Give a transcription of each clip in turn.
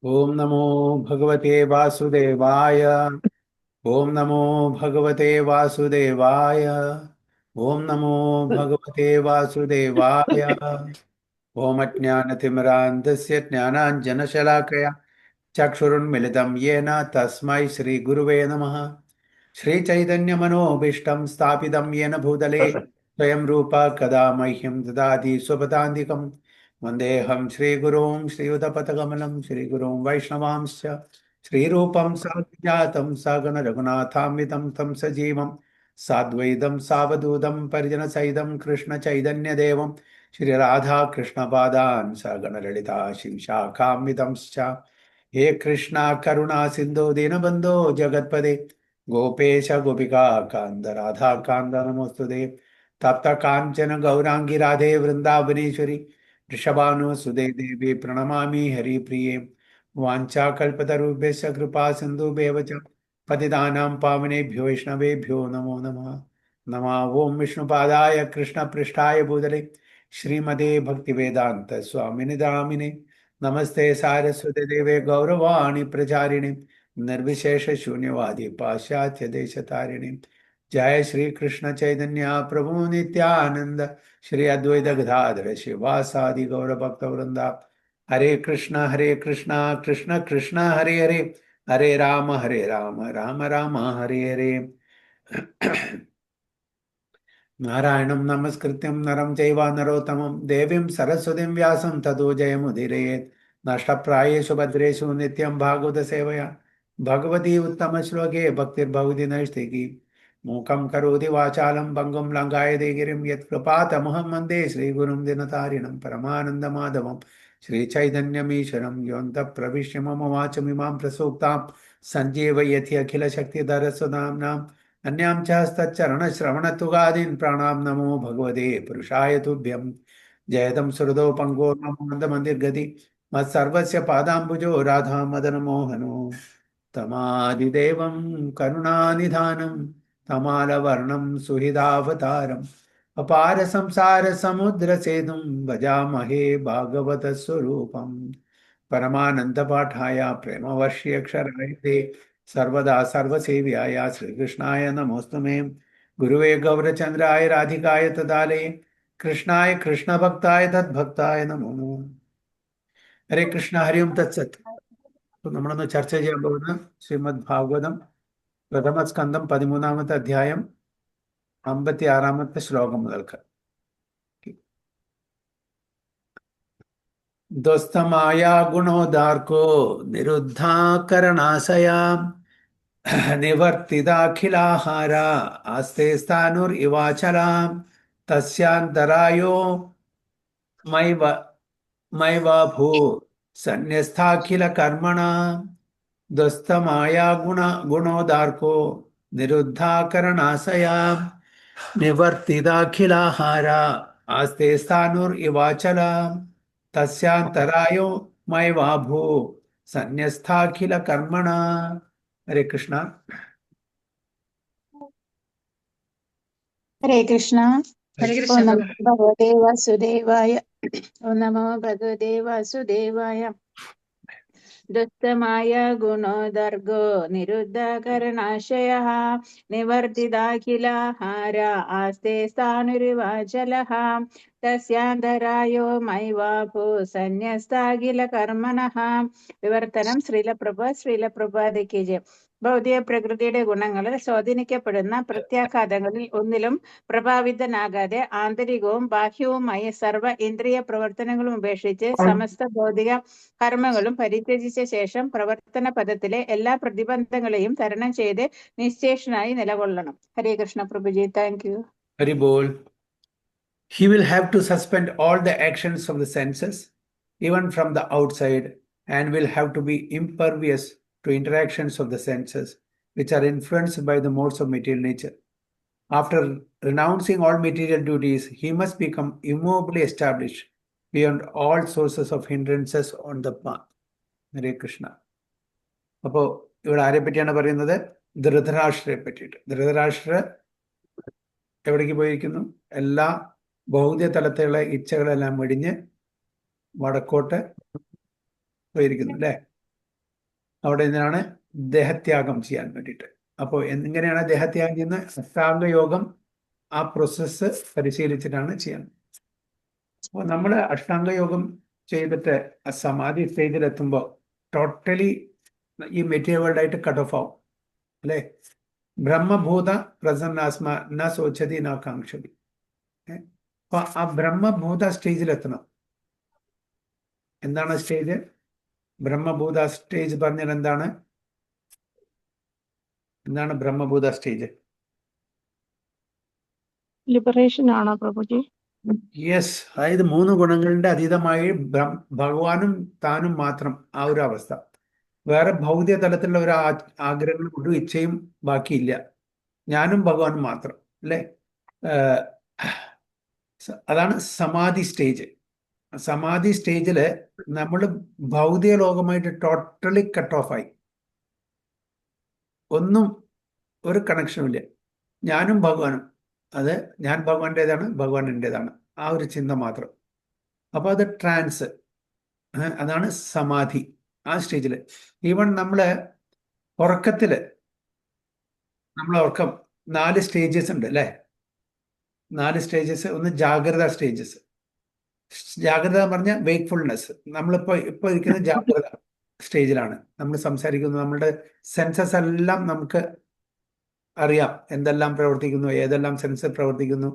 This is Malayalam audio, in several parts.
ओम नमो भगवते वासुदेवाय। ओम नमो भगवते वासुदेवाय। ओम नमो भगवते वासुदेवाय। ओम अज्ञानतिमिरान्धस्य ज्ञानाञ्जनशलाकया चक्षुरुन्मिलितं येन तस्मै श्रीगुरुवे नमः। श्रीचैतन्यमनोभीष्टं स्थापितं येन भूतले स्वयं रूप कदा मह्यं ददाति स्वपदान्तिकम्। वन्देऽहं श्रीगुरुं श्रीयुतपथकमलं श्रीगुरुं वैष्णवांश्च श्रीरूपं साग्रजातं सगण रघुनाथान्वितं तं सजीवं साद्वैतं सावधूतं परिजनसहितं कृष्णचैतन्यदेवं श्रीराधाकृष्णपादान् सगण ललिता शिवशाखान्वितंश्च। हे कृष्णा करुणा सिंधु दीनबंधो जगतपदे गोपेश गोपिका कांद राधा कांद नमोस्तुते। तप्त कांचन गौरांगी राधे वृंदावनेश्वरी वृषभानुसुते देवी प्रणमामि हरिप्रिये। वाञ्छाकल्पतरुभ्यश्च कृपा सिन्धुभ्येव च पतितानां पावनेभ्यो वैष्णवेभ्यो नमो नमः। नमः ओं विष्णुपादाय कृष्णपृष्ठाय भूतले श्रीमते भक्तिवेदांत स्वामिनि दामिने नमस्ते सारस्वती देवे गौरवाणी प्रचारिणे निर्विशेष शून्यवादी पाश्चात्य देश तारिणे। जय श्री कृष्ण चैतन्य प्रभु नित्यानंद श्री अद्वैत गदाधर शिवासादि गौर भक्त वृंदा। हरे कृष्ण कृष्ण कृष्ण हरे हरे हरे राम राम राम हरे हरे। नारायणं नमस्कृत्यं नरं चैव नरोत्तमं देवीं सरस्वतीं व्यासं ततो जयमुदीरयेत्। नष्टप्रायेषु भद्रेषु नित्यं भागवत सेवया भगवती उत्तमश्लोके भक्तिर्भवति नैष्ठिकी। मूकं करोति वाचालं भङ्गुं लङ्घायते गिरिं यत्कृपातमहं वन्दे श्रीगुरुं दिनतारिणं परमानन्दमाधवं श्रीचैतन्यमीश्वरं योऽन्तः प्रविश्य मम वाचमिमां प्रसूक्तां सञ्जीवयति अखिलशक्तिधरस्वधाम्नां। अन्यां च हस्तचरणश्रवणतुगादीन् प्राणां नमो भगवते पुरुषाय तुभ्यं। जयतं सुहृदो पङ्गोर्मन्दमन्दिर्गति मत्सर्वस्य पादाम्बुजो राधामदनमोहनो तमादिदेवं करुणानिधानं तमालवर्णं सुहृदावतारम् अपार संसार समुद्र सेतुं भजामहे भागवतस्वरूपम्। परमानंद पाठाय प्रेमवर्ष्यक्षराय ते सर्वदा सर्वसेव्याय श्रीकृष्णाय नमोस्तुमे। गुरुवे गौरचंद्राय राधिकाय तदालये कृष्णाय कृष्णभक्ताय तद्भक्ताय नमो नमः। ഹരേ കൃഷ്ണ ഹരി ഓം തത്സത്. നമ്മളൊന്ന് ചർച്ച ചെയ്യാൻ പോകുന്ന ശ്രീമദ് ഭാഗവതം പ്രഥമ സ്കന്ധം 13-ാമത്തെ അധ്യായം 56-ാമത്തെ ശ്ലോകം മുതൽക്ക്. ധ്വസ്തമായ ഗുണോദാർക്കോ നിരുദ്ധാകരണാശയാ നിവർത്തിതാഖിലാഹാര ആസ്തേ സ്ഥാനുർ ഇവാചലാം തസ്യാന്തരായോ മൈവ മൈവാഭൂ സന്യസ്ഥാഖില കർമ്മണ. ധ്വസ്തമായ ഗുണോദാർക്കോ നിരുദ്ധാകരണാശയാ നിവർത്തിതാഖിലാഹാര ആസ്തേ സ്ഥാനുർ ഇവാചലാം തസ്യാന്തരായോ മൈവാഭൂ സന്യസ്ഥാഖില കർമ്മണ. ഹരേ കൃഷ്ണ. ഹരേ കൃഷ്ണ. ഹരേ ഓം കൃഷ്ണ നമോ പ്രഭു. ഭഗവതേ വാസുദേവായ. ഓം നമോ ഭഗവതേ വാസുദേവായ. ദുഷ്ടമായ ഗുണോദർഗോ നിരുദ്ധകരണാശയഃ നിവർത്തിതാഖിലാഹാര ആസ്തേ സ്ഥാണുരിവാചലഃ തസ്യാന്തരായോ മൈവാഭൂ സന്യസ്താഖില കർമ്മണഃ. വിവർത്തനം. ശ്രീലപ്രഭുപാദയ്ക്ക് ജയം. ഭൗതിക പ്രകൃതിയുടെ ഗുണങ്ങളിൽ സ്വാധീനിക്കപ്പെടുന്ന പ്രത്യാഘാതങ്ങളിൽ ഒന്നിലും പ്രഭാവിതനാകാതെ ആന്തരികവും ബാഹ്യവുമായ സർവ്വ ഇന്ദ്രിയ പ്രവർത്തനങ്ങളും ഉപേക്ഷിച്ച് സമസ്ത ഭൗതിക കർമ്മങ്ങളും പരിത്യജിച്ച ശേഷം പ്രവർത്തന പദത്തിലെ എല്ലാ പ്രതിബന്ധങ്ങളെയും തരണം ചെയ്ത് നിശ്ചേഷനായി നിലകൊള്ളണം. Hare Krishna Prabhuji. Thank you. Hari bol. He will have to suspend all the actions of the senses, even from the outside, and will have to be impervious to interactions of the senses, which are influenced by the modes of material nature. After renouncing all material duties, he must become immovably established beyond all sources of hindrances on the path. ഹരേ കൃഷ്ണ. അപ്പോൾ ഇവിടെ ആരെ പറ്റിയാണ് പറയുന്നത്? ധൃതരാഷ്ട്രയെ പറ്റിയിട്ട്. ധൃതരാഷ്ട്ര എവിടേക്ക് പോയിരിക്കുന്നു? എല്ലാ ഭൗതിക തലത്തിലുള്ള ഇച്ഛകളെല്ലാം വെടിഞ്ഞ് വടക്കോട്ട് പോയിരിക്കുന്നു അല്ലേ? അവിടെ നിന്നാണ് ദേഹത്യാഗം ചെയ്യാൻ വേണ്ടിയിട്ട്. അപ്പോൾ എങ്ങനെയാണ് ദേഹത്യാഗം ചെയ്യുന്നത്? അഷ്ടാംഗ യോഗം ആ പ്രോസസ്സ് പരിശീലിച്ചിട്ടാണ് ചെയ്യുന്നത്. അപ്പോൾ നമ്മൾ അഷ്ടാംഗ യോഗം ചെയ്തിട്ട് ആ സമാധി സ്റ്റേജിലെത്തുമ്പോൾ ടോട്ടലി ഈ മെറ്റീരിയൽ വേൾഡായിട്ട് കട്ട് ഓഫ് ആവും അല്ലേ? ബ്രഹ്മഭൂത പ്രസന്നാസ്മ ന ശോചതി ന കാംക്ഷതി. അപ്പൊ ആ ബ്രഹ്മഭൂത സ്റ്റേജിലെത്തണം. എന്താണ് സ്റ്റേജ്? ബ്രഹ്മഭൂത സ്റ്റേജ് പറഞ്ഞാൽ എന്താണ്? എന്താണ് ബ്രഹ്മഭൂത സ്റ്റേജ്? ലിബറേഷൻ ആണോ പ്രഭുജി? യെസ്, അതായത് 3 ഗുണങ്ങളുടെ അതീതമായി ഭഗവാനും താനും മാത്രം ആ ഒരു അവസ്ഥ. വേറെ ഭൗതിക തലത്തിലുള്ള ഒരു ആഗ്രഹങ്ങളും ഒരു ഇച്ഛയും ബാക്കിയില്ല. ഞാനും ഭഗവാനും മാത്രം അല്ലേ? അതാണ് സമാധി സ്റ്റേജ്. സമാധി സ്റ്റേജില് നമ്മൾ ഭൗതിക ലോകമായിട്ട് ടോട്ടലി കട്ട് ഓഫ് ആയി. ഒന്നും ഒരു കണക്ഷനും ഇല്ല. ഞാനും ഭഗവാനും, അത് ഞാൻ ഭഗവാന്റേതാണ്, ഭഗവാൻ എൻ്റെതാണ്, ആ ഒരു ചിന്ത മാത്രം. അപ്പൊ അത് ട്രാൻസ്, അതാണ് സമാധി ആ സ്റ്റേജിൽ. ഈവൻ നമ്മള് ഉറക്കത്തില്, നമ്മളെ ഉറക്കം 4 സ്റ്റേജസ് ഉണ്ട് അല്ലേ? 4 സ്റ്റേജസ്. ഒന്ന് ജാഗ്രത സ്റ്റേജസ്. ജാഗ്രത എന്ന് പറഞ്ഞാൽ വെയ്ക്ക്ഫുൾനെസ്. ഇപ്പൊ ഇരിക്കുന്ന ജാഗ്രത സ്റ്റേജിലാണ്. നമ്മൾ സംസാരിക്കുന്നത്, നമ്മളുടെ സെൻസസ് എല്ലാം നമുക്ക് അറിയാം എന്തെല്ലാം പ്രവർത്തിക്കുന്നു, ഏതെല്ലാം സെൻസർ പ്രവർത്തിക്കുന്നു.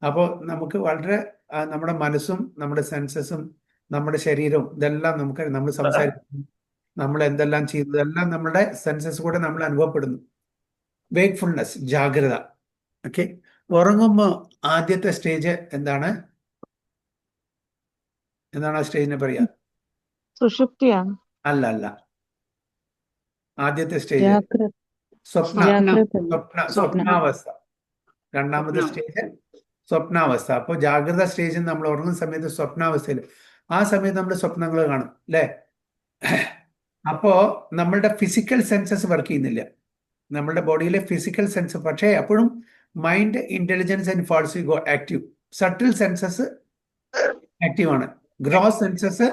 അപ്പോൾ നമുക്ക് വളരെ നമ്മുടെ മനസ്സും നമ്മുടെ സെൻസസും നമ്മുടെ ശരീരവും ഇതെല്ലാം നമുക്ക്, നമ്മൾ സംസാരിക്കുന്നു, നമ്മൾ എന്തെല്ലാം ചെയ്യുന്നു, ഇതെല്ലാം നമ്മുടെ സെൻസസ് കൂടെ നമ്മൾ അനുഭവപ്പെടുന്നു. വേക്ക്ഫുൾനെസ്, ജാഗ്രത. ഓക്കെ. ഉറങ്ങുമ്പോൾ ആദ്യത്തെ സ്റ്റേജ് എന്താണ്? എന്താണ് ആ സ്റ്റേജിനെ പറയാ? സുഷുപ്തിയാണ്. അല്ല അല്ല, ആദ്യത്തെ സ്റ്റേജ് സ്വപ്നാവസ്ഥ. രണ്ടാമത്തെ സ്റ്റേജ് സ്വപ്നാവസ്ഥ. അപ്പോൾ ജാഗ്രത സ്റ്റേജിൽ നമ്മൾ ഉറങ്ങുന്ന സമയത്ത് സ്വപ്നാവസ്ഥയിൽ, ആ സമയത്ത് നമ്മൾ സ്വപ്നങ്ങൾ കാണും അല്ലേ? അപ്പോ നമ്മളുടെ ഫിസിക്കൽ സെൻസസ് വർക്ക് ചെയ്യുന്നില്ല, നമ്മളുടെ ബോഡിയിലെ ഫിസിക്കൽ സെൻസ്. പക്ഷേ അപ്പോഴും mind, intelligence and false ego active. Subtle senses active ആണ്. ഗ്രോസ് സെൻസസ്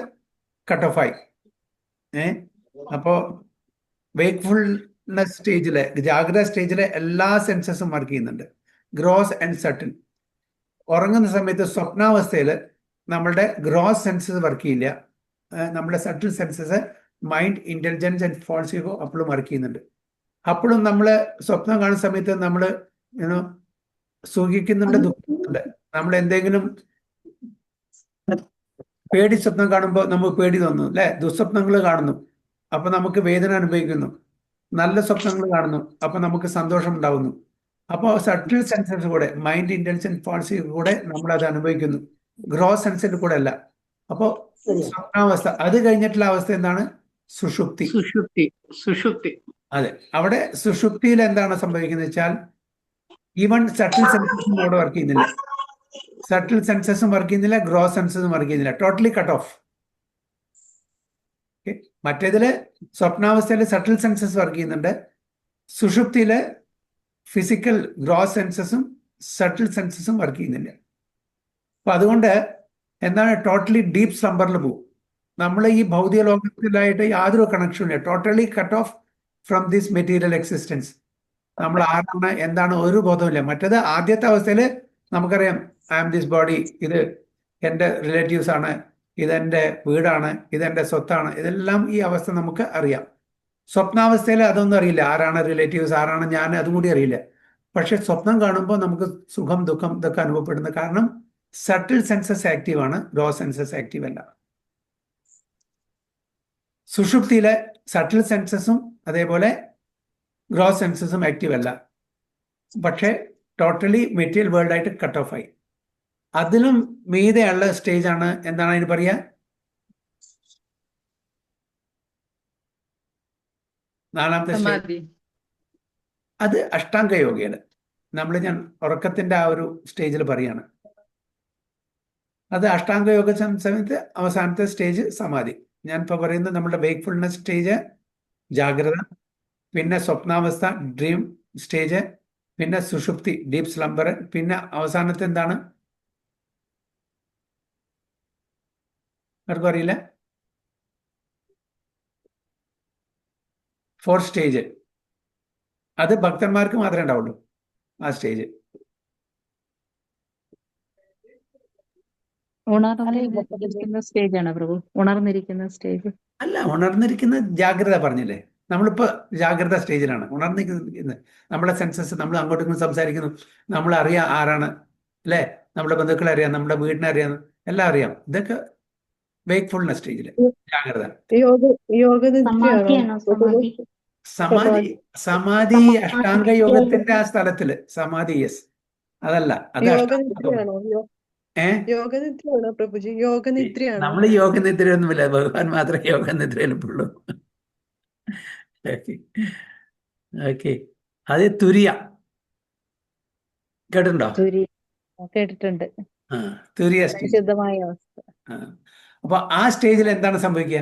കട്ട് ഓഫ് ആയി. അപ്പോ വേക്ക്ഫുൾനെസ് സ്റ്റേജിലെ, ജാഗ്രത സ്റ്റേജിലെ എല്ലാ സെൻസസും വർക്ക് ചെയ്യുന്നുണ്ട്, ഗ്രോസ് ആൻഡ് സട്ടിൽ. ഉറങ്ങുന്ന സമയത്ത് സ്വപ്നാവസ്ഥയിൽ നമ്മളുടെ ഗ്രോസ് സെൻസസ് വർക്ക് ചെയ്യില്ല, നമ്മുടെ subtle senses, mind, intelligence and false ego അപ്പോഴും വർക്ക് ചെയ്യുന്നുണ്ട്. അപ്പോഴും നമ്മൾ സ്വപ്നം കാണുന്ന സമയത്ത് നമ്മൾ സുഖിക്കുന്നുണ്ട്, ദുഃഖിക്കുന്നുണ്ട്. നമ്മൾ എന്തെങ്കിലും പേടി സ്വപ്നം കാണുമ്പോൾ നമുക്ക് പേടി തോന്നുന്നു അല്ലെ? ദുസ്വപ്നങ്ങൾ കാണുന്നു, അപ്പൊ നമുക്ക് വേദന അനുഭവിക്കുന്നു. നല്ല സ്വപ്നങ്ങൾ കാണുന്നു, അപ്പൊ നമുക്ക് സന്തോഷം ഉണ്ടാവുന്നു. അപ്പോൾ സട്ടിൽ സെൻസസ് കൂടെ, മൈൻഡ്, ഇന്റലിജൻസ്, ഫോൾസ് കൂടെ നമ്മൾ അത് അനുഭവിക്കുന്നു, ഗ്രോസ് സെൻസിൽ കൂടെ അല്ല. അപ്പോ സ്വപ്നാവസ്ഥ. അത് കഴിഞ്ഞിട്ടുള്ള അവസ്ഥ എന്താണ്? സുഷുപ്തി. അതെ, അവിടെ സുഷുപ്തിയിൽ എന്താണ് സംഭവിക്കുന്നത് വെച്ചാൽ, ഈവൻ സട്ടിൽ സെൻസസും അവിടെ വർക്ക് ചെയ്യുന്നില്ല. സട്ടിൽ സെൻസസും വർക്ക് ചെയ്യുന്നില്ല, ഗ്രോസ് സെൻസസും വർക്ക് ചെയ്യുന്നില്ല, ടോട്ടലി കട്ട് ഓഫ്. മറ്റേതില് സ്വപ്നാവസ്ഥയിൽ സട്ടിൽ സെൻസസ് വർക്ക് ചെയ്യുന്നുണ്ട്, സുഷുപ്തിയില് ഫിസിക്കൽ ഗ്രോസ് സെൻസസും സട്ടിൽ സെൻസസും വർക്ക് ചെയ്യുന്നില്ല. അപ്പൊ അതുകൊണ്ട് എന്താണ്, ടോട്ടലി ഡീപ്പ് സ്ലംബറിൽ പോകും. നമ്മൾ ഈ ഭൗതിക ലോകത്തിലായിട്ട് യാതൊരു കണക്ഷനും ഇല്ല, totally cut off from this material existence. നമ്മൾ ആരാണ്, എന്താണ്, ഒരു ബോധമില്ല. മറ്റേത് ആദ്യത്തെ അവസ്ഥയിൽ നമുക്കറിയാം, ഐ ആം ദിസ് ബോഡി, ഇത് എൻ്റെ റിലേറ്റീവ്സ് ആണ്, ഇതെൻ്റെ വീടാണ്, ഇതെൻ്റെ സ്വത്താണ്, ഇതെല്ലാം ഈ അവസ്ഥ നമുക്ക് അറിയാം. സ്വപ്നാവസ്ഥയിൽ അതൊന്നും അറിയില്ല, ആരാണ് റിലേറ്റീവ്സ്, ആരാണ് ഞാൻ, അതും കൂടി അറിയില്ല. പക്ഷെ സ്വപ്നം കാണുമ്പോൾ നമുക്ക് സുഖം, ദുഃഖം ഇതൊക്കെ അനുഭവപ്പെടുന്നത് കാരണം സട്ടിൽ സെൻസസ് ആക്റ്റീവ് ആണ്, ഗ്രോസ് സെൻസസ് ആക്റ്റീവ് അല്ല. സുഷുപ്തിയിലെ സട്ടിൽ സെൻസസും അതേപോലെ ഗ്രോസ് സെൻസസും ആക്റ്റീവ് അല്ല, പക്ഷേ ടോട്ടലി മെറ്റീരിയൽ വേൾഡ് ആയിട്ട് കട്ട് ഓഫ് ആയി. അതിലും മീതെയുള്ള സ്റ്റേജ് ആണ്, എന്താണ് അതിന് പറയാ? നാലാമത്തെ സ്റ്റേജ്. അത് അഷ്ടാംഗ യോഗയാണ്. ഞാൻ ഉറക്കത്തിന്റെ ആ ഒരു സ്റ്റേജിൽ പറയാണ്. അത് അഷ്ടാംഗ യോഗ സമയത്ത് അവസാനത്തെ സ്റ്റേജ് സമാധി. ഞാൻ ഇപ്പൊ പറയുന്നത് നമ്മുടെ വേക്ക്ഫുൾനെസ് സ്റ്റേജ്, ജാഗ്രത, പിന്നെ സ്വപ്നാവസ്ഥ, ഡ്രീം സ്റ്റേജ്, പിന്നെ സുഷുപ്തി, ഡീപ് സ്ലംബർ, പിന്നെ അവസാനത്തെ എന്താണ് ആർക്കും അറിയില്ല? Fourth stage. അത് ഭക്തന്മാർക്ക് മാത്രമേ ഉണ്ടാവുള്ളൂ ആ സ്റ്റേജ്. ഉണർന്നിരിക്കുന്ന സ്റ്റേജ് ആണ് പ്രഭു, ഉണർന്നിരിക്കുന്ന സ്റ്റേജ്. അല്ല, ഉണർന്നിരിക്കുന്ന ജാഗ്രത പറഞ്ഞില്ലേ, നമ്മളിപ്പോ ജാഗ്രത സ്റ്റേജിലാണ്. ഉണർന്നിരിക്കുന്നത് നമ്മളെ സെൻസസ്, നമ്മൾ അങ്ങോട്ടും ഇങ്ങോട്ടും സംസാരിക്കുന്നു, നമ്മൾ അറിയാം ആരാണ്, അല്ലേ, നമ്മുടെ ബന്ധുക്കളെ അറിയാം, നമ്മുടെ വീടിനെ അറിയാം, എല്ലാം അറിയാം. ഇതൊക്കെ വേക്ക്ഫുൾനെസ് സ്റ്റേജില് ജാഗ്രത. സമാധിയാണോ? സമാധി. സമാധി, സമാധി അഷ്ടാംഗ യോഗത്തിന്റെ ആ സ്ഥലത്തില് സമാധി, യെസ്. അതല്ല, അത് യോഗനിദ്രയാണോ പ്രഭുജി? യോഗനിദ്രയാണോ? നമ്മൾ യോഗനിദ്രയൊന്നുമില്ല, ഭഗവാൻ മാത്രമേ യോഗനിദ്രയിലുള്ളൂ. ഓക്കെ, അത് തുരിയ കേട്ടിട്ടുണ്ടോ? കേട്ടിട്ടുണ്ട്. ആ, തുരിയ സ്റ്റേജ്. ശുദ്ധമായ അവസ്ഥ. അപ്പൊ ആ സ്റ്റേജിൽ എന്താണ് സംഭവിക്കുക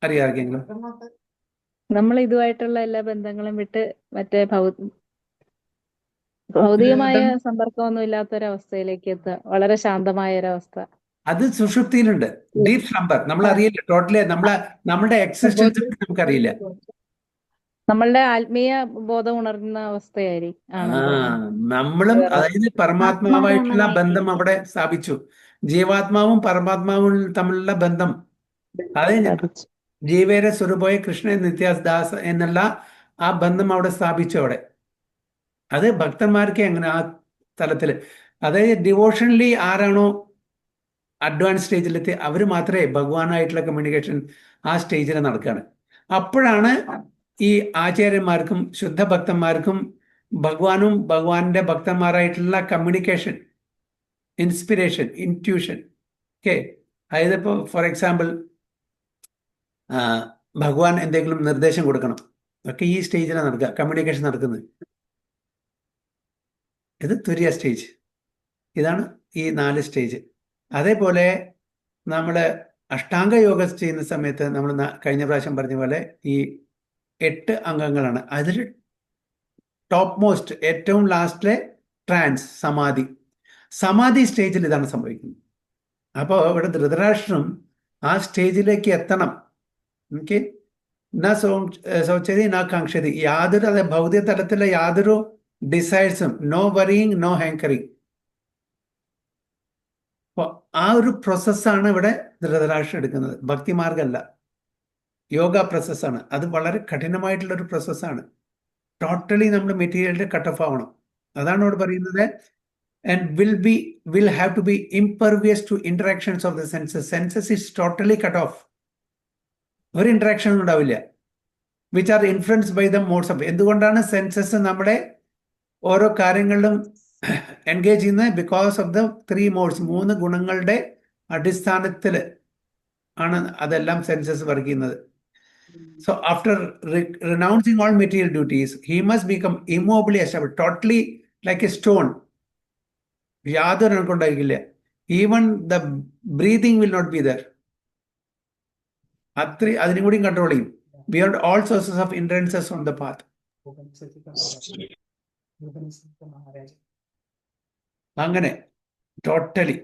അറിയാം ആർക്കെങ്കിലും? നമ്മൾ ഇതുമായിട്ടുള്ള എല്ലാ ബന്ധങ്ങളും വിട്ട് മറ്റേ ഭൗതികമായ സമ്പർക്കമൊന്നും ഇല്ലാത്തൊരവസ്ഥയിലേക്ക് എത്തുക, വളരെ ശാന്തമായ ഒരവസ്ഥ. അത് സുഷുപ്തിയിലുണ്ട്, ഡീപ് സ്ലംബർ. നമ്മൾ അറിയില്ല, ടോട്ടലി നമ്മുടെ എക്സിസ്റ്റൻസ് നമുക്കറിയില്ല. നമ്മളുടെ ആത്മീയ ബോധം ഉണർന്ന അവസ്ഥയായിരിക്കും. നമ്മളും, അതായത് പരമാത്മാവായിട്ടുള്ള ബന്ധം അവിടെ സ്ഥാപിച്ചു. ജീവാത്മാവും പരമാത്മാവും തമ്മിലുള്ള ബന്ധം, അതായത് ജീവേര സ്വരൂപോയ കൃഷ്ണ നിത്യാദാസ എന്നുള്ള ആ ബന്ധം അവിടെ സ്ഥാപിച്ചു അവിടെ. അത് ഭക്തന്മാർക്ക് എങ്ങനെ ആ തലത്തിൽ, അതായത് ഡിവോഷണലി ആരാണോ അഡ്വാൻസ് സ്റ്റേജിലെത്തി അവർ മാത്രമേ ഭഗവാനായിട്ടുള്ള കമ്മ്യൂണിക്കേഷൻ ആ സ്റ്റേജിൽ നടക്കുകയാണ്. അപ്പോഴാണ് ഈ ആചാര്യന്മാർക്കും ശുദ്ധഭക്തന്മാർക്കും ഭഗവാനും ഭഗവാന്റെ ഭക്തന്മാരായിട്ടുള്ള കമ്മ്യൂണിക്കേഷൻ, ഇൻസ്പിരേഷൻ, ഇൻറ്റ്യൂഷൻ. ഓക്കെ, അതായത് ഇപ്പോൾ ഫോർ എക്സാമ്പിൾ ഭഗവാൻ എന്തെങ്കിലും നിർദ്ദേശം കൊടുക്കണം, ഒക്കെ ഈ സ്റ്റേജിലാണ് നടക്കുക, കമ്മ്യൂണിക്കേഷൻ നടക്കുന്നത്. ഇത് തുര്യ സ്റ്റേജ്. ഇതാണ് ഈ 4 സ്റ്റേജ്. അതേപോലെ നമ്മൾ അഷ്ടാംഗ യോഗ ചെയ്യുന്ന സമയത്ത് നമ്മൾ കഴിഞ്ഞ പ്രാവശ്യം പറഞ്ഞ പോലെ ഈ 8 അംഗങ്ങളാണ്. അതിൽ ടോപ്പ് മോസ്റ്റ്, ഏറ്റവും ലാസ്റ്റിലെ ട്രാൻസ്, സമാധി സ്റ്റേജിൽ ഇതാണ് സംഭവിക്കുന്നത്. അപ്പോൾ ഇവിടെ ധൃതരാഷ്ട്രം ആ സ്റ്റേജിലേക്ക് എത്തണം. ഓക്കെ, ശോചതി ന കാംക്ഷതി, യാതൊരു, അതായത് ഭൗതിക തലത്തിലെ യാതൊരു ഡിസൈഡ്സും, നോ വറിയിങ്, നോ ഹാങ്കറിങ്. അപ്പോൾ ആ ഒരു പ്രോസസ്സാണ് ഇവിടെ ധൃതരാഷ്ട്രം എടുക്കുന്നത്. ഭക്തിമാർഗമല്ല, യോഗ പ്രോസസ്സാണ്. അത് വളരെ കഠിനമായിട്ടുള്ളൊരു പ്രോസസ്സാണ്. ടോട്ടലി നമ്മൾ മെറ്റീരിയലിന്റെ കട്ട് ഓഫ് ആവണം. അതാണ് ഇവിടെ പറയുന്നത്. And will have to be impervious to interactions of the senses. Senses is totally cut off. ഒരു ഇന്ററാക്ഷൻ ഉണ്ടാവില്ല. Which are influenced by the modes of. എന്തുകൊണ്ടാണ് സെൻസസ് നമ്മുടെ ഓരോ കാര്യങ്ങളിലും എൻഗേജ് ചെയ്യുന്നത്? ബിക്കോസ് ഓഫ് ദ 3 മോഡ്സ്, 3 ഗുണങ്ങളുടെ അടിസ്ഥാനത്തിൽ ആണ് അതെല്ലാം സെൻസസ് വർക്ക് ചെയ്യുന്നത്. So after renouncing all material duties, he must become immobily established, totally like a stone. യാതൊരു ഉണ്ടായിരിക്കില്ല. Even the breathing will not be there. അതിനും കൂടി കൺട്രോൾ ചെയ്യും. Beyond all sources of hindrances on the path. അങ്ങനെ ടോട്ടലി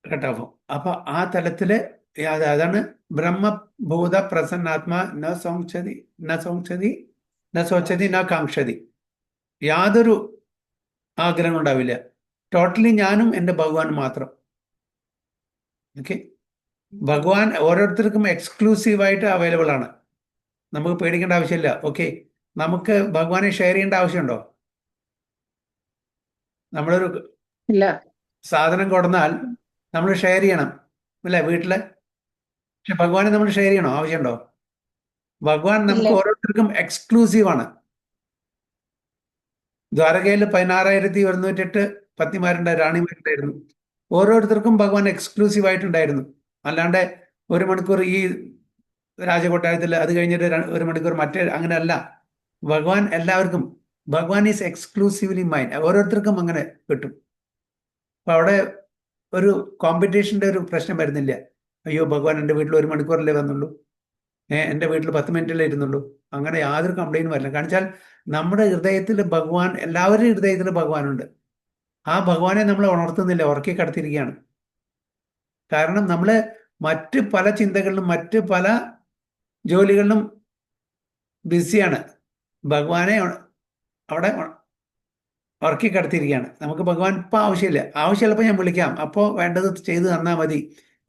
കട്ടാവും. അപ്പൊ ആ തലത്തില് അതാണ് ബ്രഹ്മഭൂത പ്രസന്നാത്മ ന ശോചതി ന കാംക്ഷതി. യാതൊരു ആഗ്രഹം ഉണ്ടാവില്ല. ടോട്ടലി ഞാനും എൻ്റെ ഭഗവാൻ മാത്രം. ഓക്കെ, ഭഗവാൻ ഓരോരുത്തർക്കും എക്സ്ക്ലൂസീവായിട്ട് അവൈലബിൾ ആണ്. നമുക്ക് പേടിക്കേണ്ട ആവശ്യമില്ല. ഓക്കെ, നമുക്ക് ഭഗവാനെ ഷെയർ ചെയ്യേണ്ട ആവശ്യമുണ്ടോ? നമ്മളൊരു സാധനം കൊടുന്നാൽ നമ്മൾ ഷെയർ ചെയ്യണം, അല്ലേ, വീട്ടില്. പക്ഷെ ഭഗവാനെ നമ്മൾ ഷെയർ ചെയ്യണോ? ആവശ്യമുണ്ടോ? ഭഗവാൻ നമുക്ക് ഓരോരുത്തർക്കും എക്സ്ക്ലൂസീവ് ആണ്. ദ്വാരകയിൽ 16,108 പത്നിമാരുണ്ടായിരുന്നു, റാണിമാരുണ്ടായിരുന്നു. ഓരോരുത്തർക്കും ഭഗവാൻ എക്സ്ക്ലൂസീവ് ആയിട്ടുണ്ടായിരുന്നു. അല്ലാണ്ട് 1 മണിക്കൂർ ഈ രാജകൊട്ടാരത്തിൽ, അത് കഴിഞ്ഞിട്ട് 1 മണിക്കൂർ മറ്റേ, അങ്ങനെയല്ല. ഭഗവാൻ എല്ലാവർക്കും, ഭഗവാൻ ഈസ് എക്സ്ക്ലൂസീവ്ലി മൈൻ. ഓരോരുത്തർക്കും അങ്ങനെ കിട്ടും. അപ്പൊ അവിടെ ഒരു കോമ്പറ്റീഷന്റെ ഒരു പ്രശ്നം വരുന്നില്ല. അയ്യോ, ഭഗവാൻ എൻ്റെ വീട്ടിൽ 1 മണിക്കൂറല്ലേ വന്നുള്ളൂ, എൻ്റെ വീട്ടിൽ 10 മിനിറ്റല്ലേ ഇരുന്നുള്ളൂ. അങ്ങനെ യാതൊരു കംപ്ലൈൻറ്റും വരില്ല. കാരണം വെച്ചാൽ നമ്മുടെ ഹൃദയത്തിൽ ഭഗവാൻ, എല്ലാവരുടെയും ഹൃദയത്തിൽ ഭഗവാനുണ്ട്. ആ ഭഗവാനെ നമ്മൾ ഉണർത്തുന്നില്ല, ഉറക്കി കടത്തിയിരിക്കുകയാണ്. കാരണം നമ്മൾ മറ്റ് പല ചിന്തകളിലും മറ്റ് പല ജോലികളിലും ബിസിയാണ്. ഭഗവാനെ അവിടെ ഉറക്കി കിടത്തിയിരിക്കുകയാണ്. നമുക്ക് ഭഗവാൻ ഇപ്പം ആവശ്യമില്ല, ആവശ്യമുള്ളപ്പോൾ ഞാൻ വിളിക്കാം, അപ്പോൾ വേണ്ടത് ചെയ്തു തന്നാൽ മതി.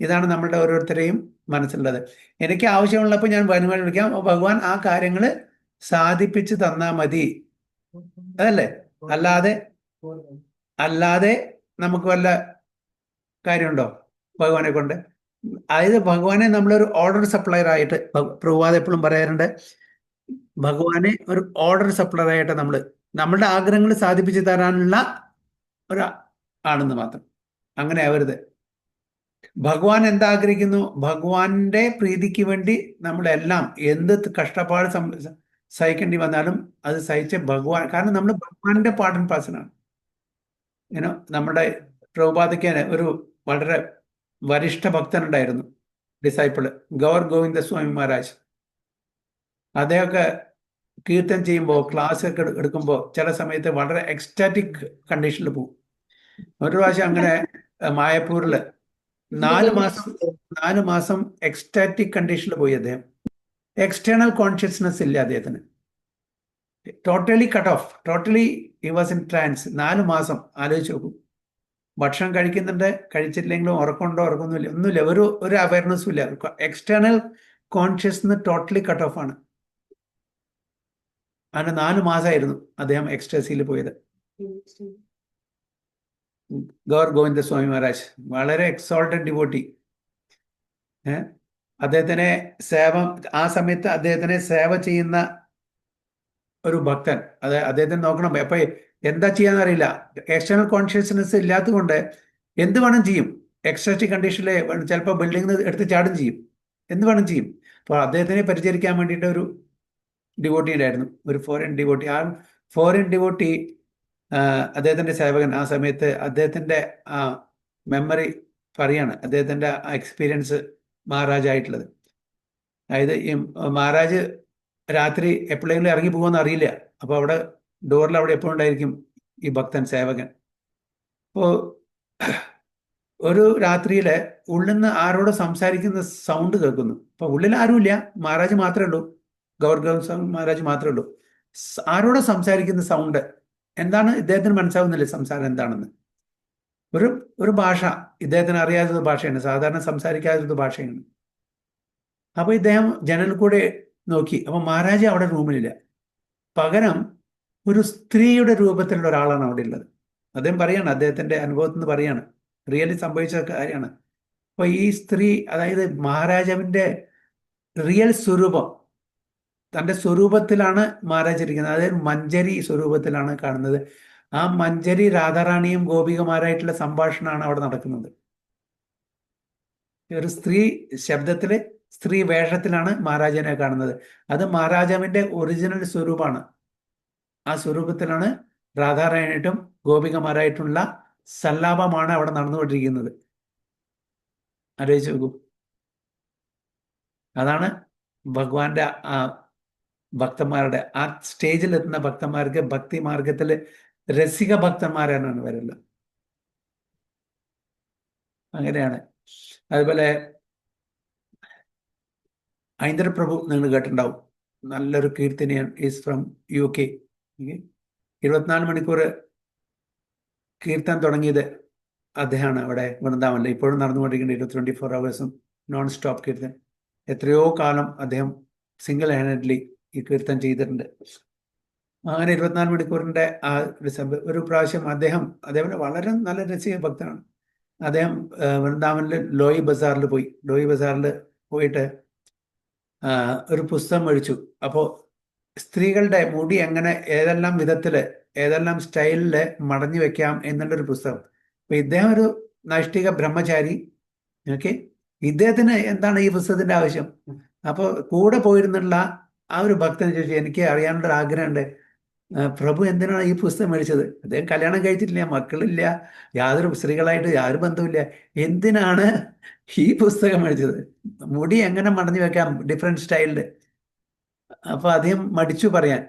ഇതാണ് നമ്മളുടെ ഓരോരുത്തരെയും മനസ്സിലുള്ളത്. എനിക്ക് ആവശ്യമുള്ളപ്പോൾ ഞാൻ ഭഗവാൻ വിളിക്കാം, അപ്പോൾ ഭഗവാൻ ആ കാര്യങ്ങൾ സാധിപ്പിച്ച് തന്നാൽ മതി. അതല്ലേ? അല്ലാതെ നമുക്ക് വല്ല കാര്യമുണ്ടോ ഭഗവാനെ കൊണ്ട്? അതായത് ഭഗവാനെ നമ്മളൊരു ഓർഡർ സപ്ലയർ ആയിട്ട്, പ്രഭുപാദ് എപ്പോഴും പറയാറുണ്ട്, ഭഗവാനെ ഒരു ഓർഡർ സപ്ലയർ ആയിട്ട് നമ്മളുടെ ആഗ്രഹങ്ങൾ സാധിപ്പിച്ചു തരാനുള്ള ഒരു ആണെന്ന് മാത്രം. അങ്ങനെ ആവരുത്. ഭഗവാൻ എന്താഗ്രഹിക്കുന്നു? ഭഗവാന്റെ പ്രീതിക്ക് വേണ്ടി നമ്മളെല്ലാം എന്ത് കഷ്ടപ്പാട് സഹിക്കേണ്ടി വന്നാലും അത് സഹിച്ച ഭഗവാൻ, കാരണം നമ്മൾ ഭഗവാന്റെ പാർട്ട് ആൻഡ് പാർസലാണ്. നമ്മുടെ പ്രഭുപാദയ്ക്ക് ഒരു വളരെ വരിഷ്ഠ ഭക്തനുണ്ടായിരുന്നു, ഡിസൈപ്പിള്, ഗൗർ ഗോവിന്ദ സ്വാമി മഹാരാജ്. അദ്ദേഹമൊക്കെ കീർത്തനം ചെയ്യുമ്പോൾ, ക്ലാസ് ഒക്കെ എടുക്കുമ്പോൾ ചില സമയത്ത് വളരെ എക്സ്റ്റാറ്റിക് കണ്ടീഷനിൽ പോകും. ഒരു പ്രാവശ്യം അങ്ങനെ മായപ്പൂരിൽ 4 മാസം എക്സ്റ്റാറ്റിക് കണ്ടീഷനിൽ പോയി അദ്ദേഹം. എക്സ്റ്റേണൽ കോൺഷ്യസ്നെസ് ഇല്ല അദ്ദേഹത്തിന്, totally cut off, totally he was in trance. 4 മാസം ആലോചിച്ച് നോക്കും. ഭക്ഷണം കഴിക്കുന്നുണ്ട്, കഴിച്ചിട്ടില്ലെങ്കിലും ഉറക്കമുണ്ടോ, ഒന്നുമില്ല, ഒരു അവയർനെസ്സും ഇല്ല. External consciousness totally cut of ആണ്. അങ്ങനെ 4 മാസമായിരുന്നു അദ്ദേഹം എക്സ്റ്റസിയിൽ പോയത്. ഗൗർ ഗോവിന്ദ സ്വാമി മഹാരാജ് വളരെ എക്സോൾട്ടഡ് ഡിവോട്ടി. അദ്ദേഹത്തിനെ ആ സമയത്ത് അദ്ദേഹത്തിനെ സേവ ചെയ്യുന്ന ഒരു ഭക്തൻ, അദ്ദേഹത്തിന് നോക്കണം. അപ്പൊ എന്താ ചെയ്യാന്ന് അറിയില്ല, എക്സ്റ്റേണൽ കോൺഷ്യസ്നെസ് ഇല്ലാത്തത് കൊണ്ട് എന്ത് വേണം ചെയ്യും. എക്സ്റ്റാറ്റിക് കണ്ടീഷനിലെ ചിലപ്പോൾ ബിൽഡിംഗ് എടുത്ത് ചാടും ചെയ്യും, എന്ത് വേണം ചെയ്യും. അപ്പോൾ അദ്ദേഹത്തിനെ പരിചരിക്കാൻ വേണ്ടിയിട്ട് ഒരു ഡിവോട്ടി ഉണ്ടായിരുന്നു, ഒരു ഫോറിൻ ഡിവോട്ടി. ആ ഫോറിൻ ഡിവോട്ടി അദ്ദേഹത്തിൻ്റെ സേവകൻ ആ സമയത്ത് അദ്ദേഹത്തിൻ്റെ ആ മെമ്മറി പറയാണ്, അദ്ദേഹത്തിൻ്റെ ആ എക്സ്പീരിയൻസ് മഹാരാജായിട്ടുള്ളത്. അതായത് ഈ മഹാരാജ് രാത്രി എപ്പോഴെങ്കിലും ഇറങ്ങി പോകുമെന്ന് അറിയില്ല. അപ്പോൾ അവിടെ ഡോറിൽ അവിടെ എപ്പോഴും ഉണ്ടായിരിക്കും ഈ ഭക്തൻ സേവകൻ. അപ്പോൾ ഒരു രാത്രിയിൽ ഉള്ളിൽ നിന്ന് ആരോട് സംസാരിക്കുന്ന സൗണ്ട് കേൾക്കുന്നു. അപ്പോൾ ഉള്ളിൽ ആരുമില്ല, മഹാരാജ് മാത്രമേ ഉള്ളൂ, ഗവർഗവൻ മഹാരാജ് മാത്രമേ ഉള്ളൂ. ആരോട് സംസാരിക്കുന്ന സൗണ്ട് എന്താണ് ഇദ്ദേഹത്തിന് മനസ്സിലാവുന്നില്ല, സംസാരം എന്താണെന്ന്. ഒരു ഭാഷ ഇദ്ദേഹത്തിന് അറിയാത്ത ഭാഷയാണ്, സാധാരണ സംസാരിക്കാത്ത ഭാഷയാണ്. അപ്പോൾ ഇദ്ദേഹം ജനലിൽ കൂടെ നോക്കി. അപ്പോൾ മഹാരാജ് അവിടെ റൂമിലില്ല, പകരം ഒരു സ്ത്രീയുടെ രൂപത്തിലുള്ള ഒരാളാണ് അവിടെ ഉള്ളത്. അദ്ദേഹം പറയാണ്, അദ്ദേഹത്തിൻ്റെ അനുഭവത്തിൽ നിന്ന് പറയാണ്, റിയലി സംഭവിച്ച കാര്യമാണ്. അപ്പോൾ ഈ സ്ത്രീ, അതായത് മഹാരാജാവിൻ്റെ റിയൽ സ്വരൂപം, തൻ്റെ സ്വരൂപത്തിലാണ് മഹാരാജ് ഇരിക്കുന്നത്. അതായത് മഞ്ചരി സ്വരൂപത്തിലാണ് കാണുന്നത്. ആ മഞ്ചരി രാധാറാണിയും ഗോപികമാരായിട്ടുള്ള സംഭാഷണമാണ് അവിടെ നടക്കുന്നത്. ഒരു സ്ത്രീ ശബ്ദത്തില്, സ്ത്രീ വേഷത്തിലാണ് മഹാരാജാവിനെ കാണുന്നത്. അത് മഹാരാജാവിൻ്റെ ഒറിജിനൽ സ്വരൂപമാണ്. ആ സ്വരൂപത്തിലാണ് രാധാറാണിയായിട്ടും ഗോപികമാരായിട്ടുള്ള സല്ലാപമാണ് അവിടെ നടന്നുകൊണ്ടിരിക്കുന്നത്. ആലോചിച്ച് നോക്കൂ. അതാണ് ഭഗവാന്റെ ആ ഭക്തന്മാരുടെ, ആ സ്റ്റേജിലെത്തുന്ന ഭക്തന്മാർക്ക് ഭക്തി മാർഗത്തിൽ രസിക ഭക്തന്മാരാണ് വരല്ല. അങ്ങനെയാണ്. അതുപോലെ ഐന്ദ്രപ്രഭു നിങ്ങൾ കേട്ടിട്ടുണ്ടാവും, നല്ലൊരു കീർത്തനീയൻ, ഈസ് ഫ്രം UK. 24 മണിക്കൂർ കീർത്തനം തുടങ്ങിയത് അദ്ദേഹമാണ് അവിടെ വൃന്ദാവനിൽ. ഇപ്പോഴും നടന്നുകൊണ്ടിരിക്കേണ്ട 24 hours നോൺ സ്റ്റോപ്പ് കീർത്തനം. എത്രയോ കാലം അദ്ദേഹം സിംഗിൾ ഹാൻഡഡ്ലി ഈ കീർത്തനം ചെയ്തിട്ടുണ്ട്. അങ്ങനെ 24 മണിക്കൂറിൻ്റെ ആ ഒരു പ്രാവശ്യം അദ്ദേഹം വളരെ നല്ല രസിക ഭക്തനാണ്. അദ്ദേഹം വൃന്ദാവനിൽ ലോയി ബസാറിൽ പോയിട്ട് ഒരു പുസ്തകം മേടിച്ചു. അപ്പോൾ സ്ത്രീകളുടെ മുടി എങ്ങനെ ഏതെല്ലാം വിധത്തിൽ ഏതെല്ലാം സ്റ്റൈലിൽ മടഞ്ഞു വെക്കാം എന്നുള്ളൊരു പുസ്തകം. അപ്പോൾ ഇദ്ദേഹം ഒരു നൈഷ്ഠിക ബ്രഹ്മചാരി. ഓക്കെ, ഇദ്ദേഹത്തിന് എന്താണ് ഈ പുസ്തകത്തിൻ്റെ ആവശ്യം? അപ്പോൾ കൂടെ പോയിരുന്നുള്ള ആ ഒരു ഭക്തന് ചോദിച്ചു, എനിക്ക് അറിയാനുള്ളൊരു ആഗ്രഹമുണ്ട്, പ്രഭു എന്തിനാണ് ഈ പുസ്തകം മേടിച്ചത്? അദ്ദേഹം കല്യാണം കഴിച്ചിട്ടില്ല, മക്കളില്ല, യാതൊരു സ്ത്രീകളായിട്ട് യാതൊരു ബന്ധവുമില്ല, എന്തിനാണ് ഈ പുസ്തകം മേടിച്ചത്? മുടി എങ്ങനെ മടഞ്ഞു വെക്കാം ഡിഫറെൻറ്റ് സ്റ്റൈലിൽ. അപ്പോൾ അദ്ദേഹം മടിച്ചു പറയാൻ,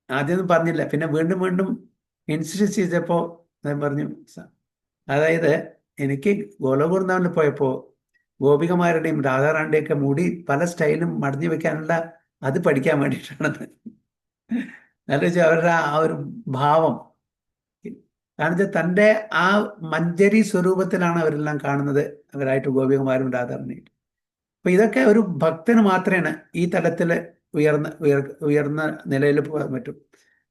ആദ്യമൊന്നും പറഞ്ഞില്ല, പിന്നെ വീണ്ടും വീണ്ടും ഇൻസിസ്റ്റ് ചെയ്തപ്പോൾ അദ്ദേഹം പറഞ്ഞു, അതായത് എനിക്ക് ഗോലോകവൃന്ദാവനിൽ പോയപ്പോൾ ഗോപികമാരുടെയും രാധാറാണിയുടെയൊക്കെ മുടി പല സ്റ്റൈലും മടഞ്ഞു വെക്കാനുള്ള അത് പഠിക്കാൻ വേണ്ടിയിട്ടാണ്. ആലോചിച്ച് അവരുടെ ആ ഒരു ഭാവം, കാരണം വെച്ചാൽ തൻ്റെ ആ മഞ്ജരി സ്വരൂപത്തിലാണ് അവരെല്ലാം കാണുന്നത്, അവരായിട്ട് ഗോപികമാരും രാധാറണിയും. അപ്പൊ ഇതൊക്കെ ഒരു ഭക്തന് മാത്രമേ ഈ തലത്തിൽ ഉയർന്ന നിലയിൽ പോകാൻ പറ്റും.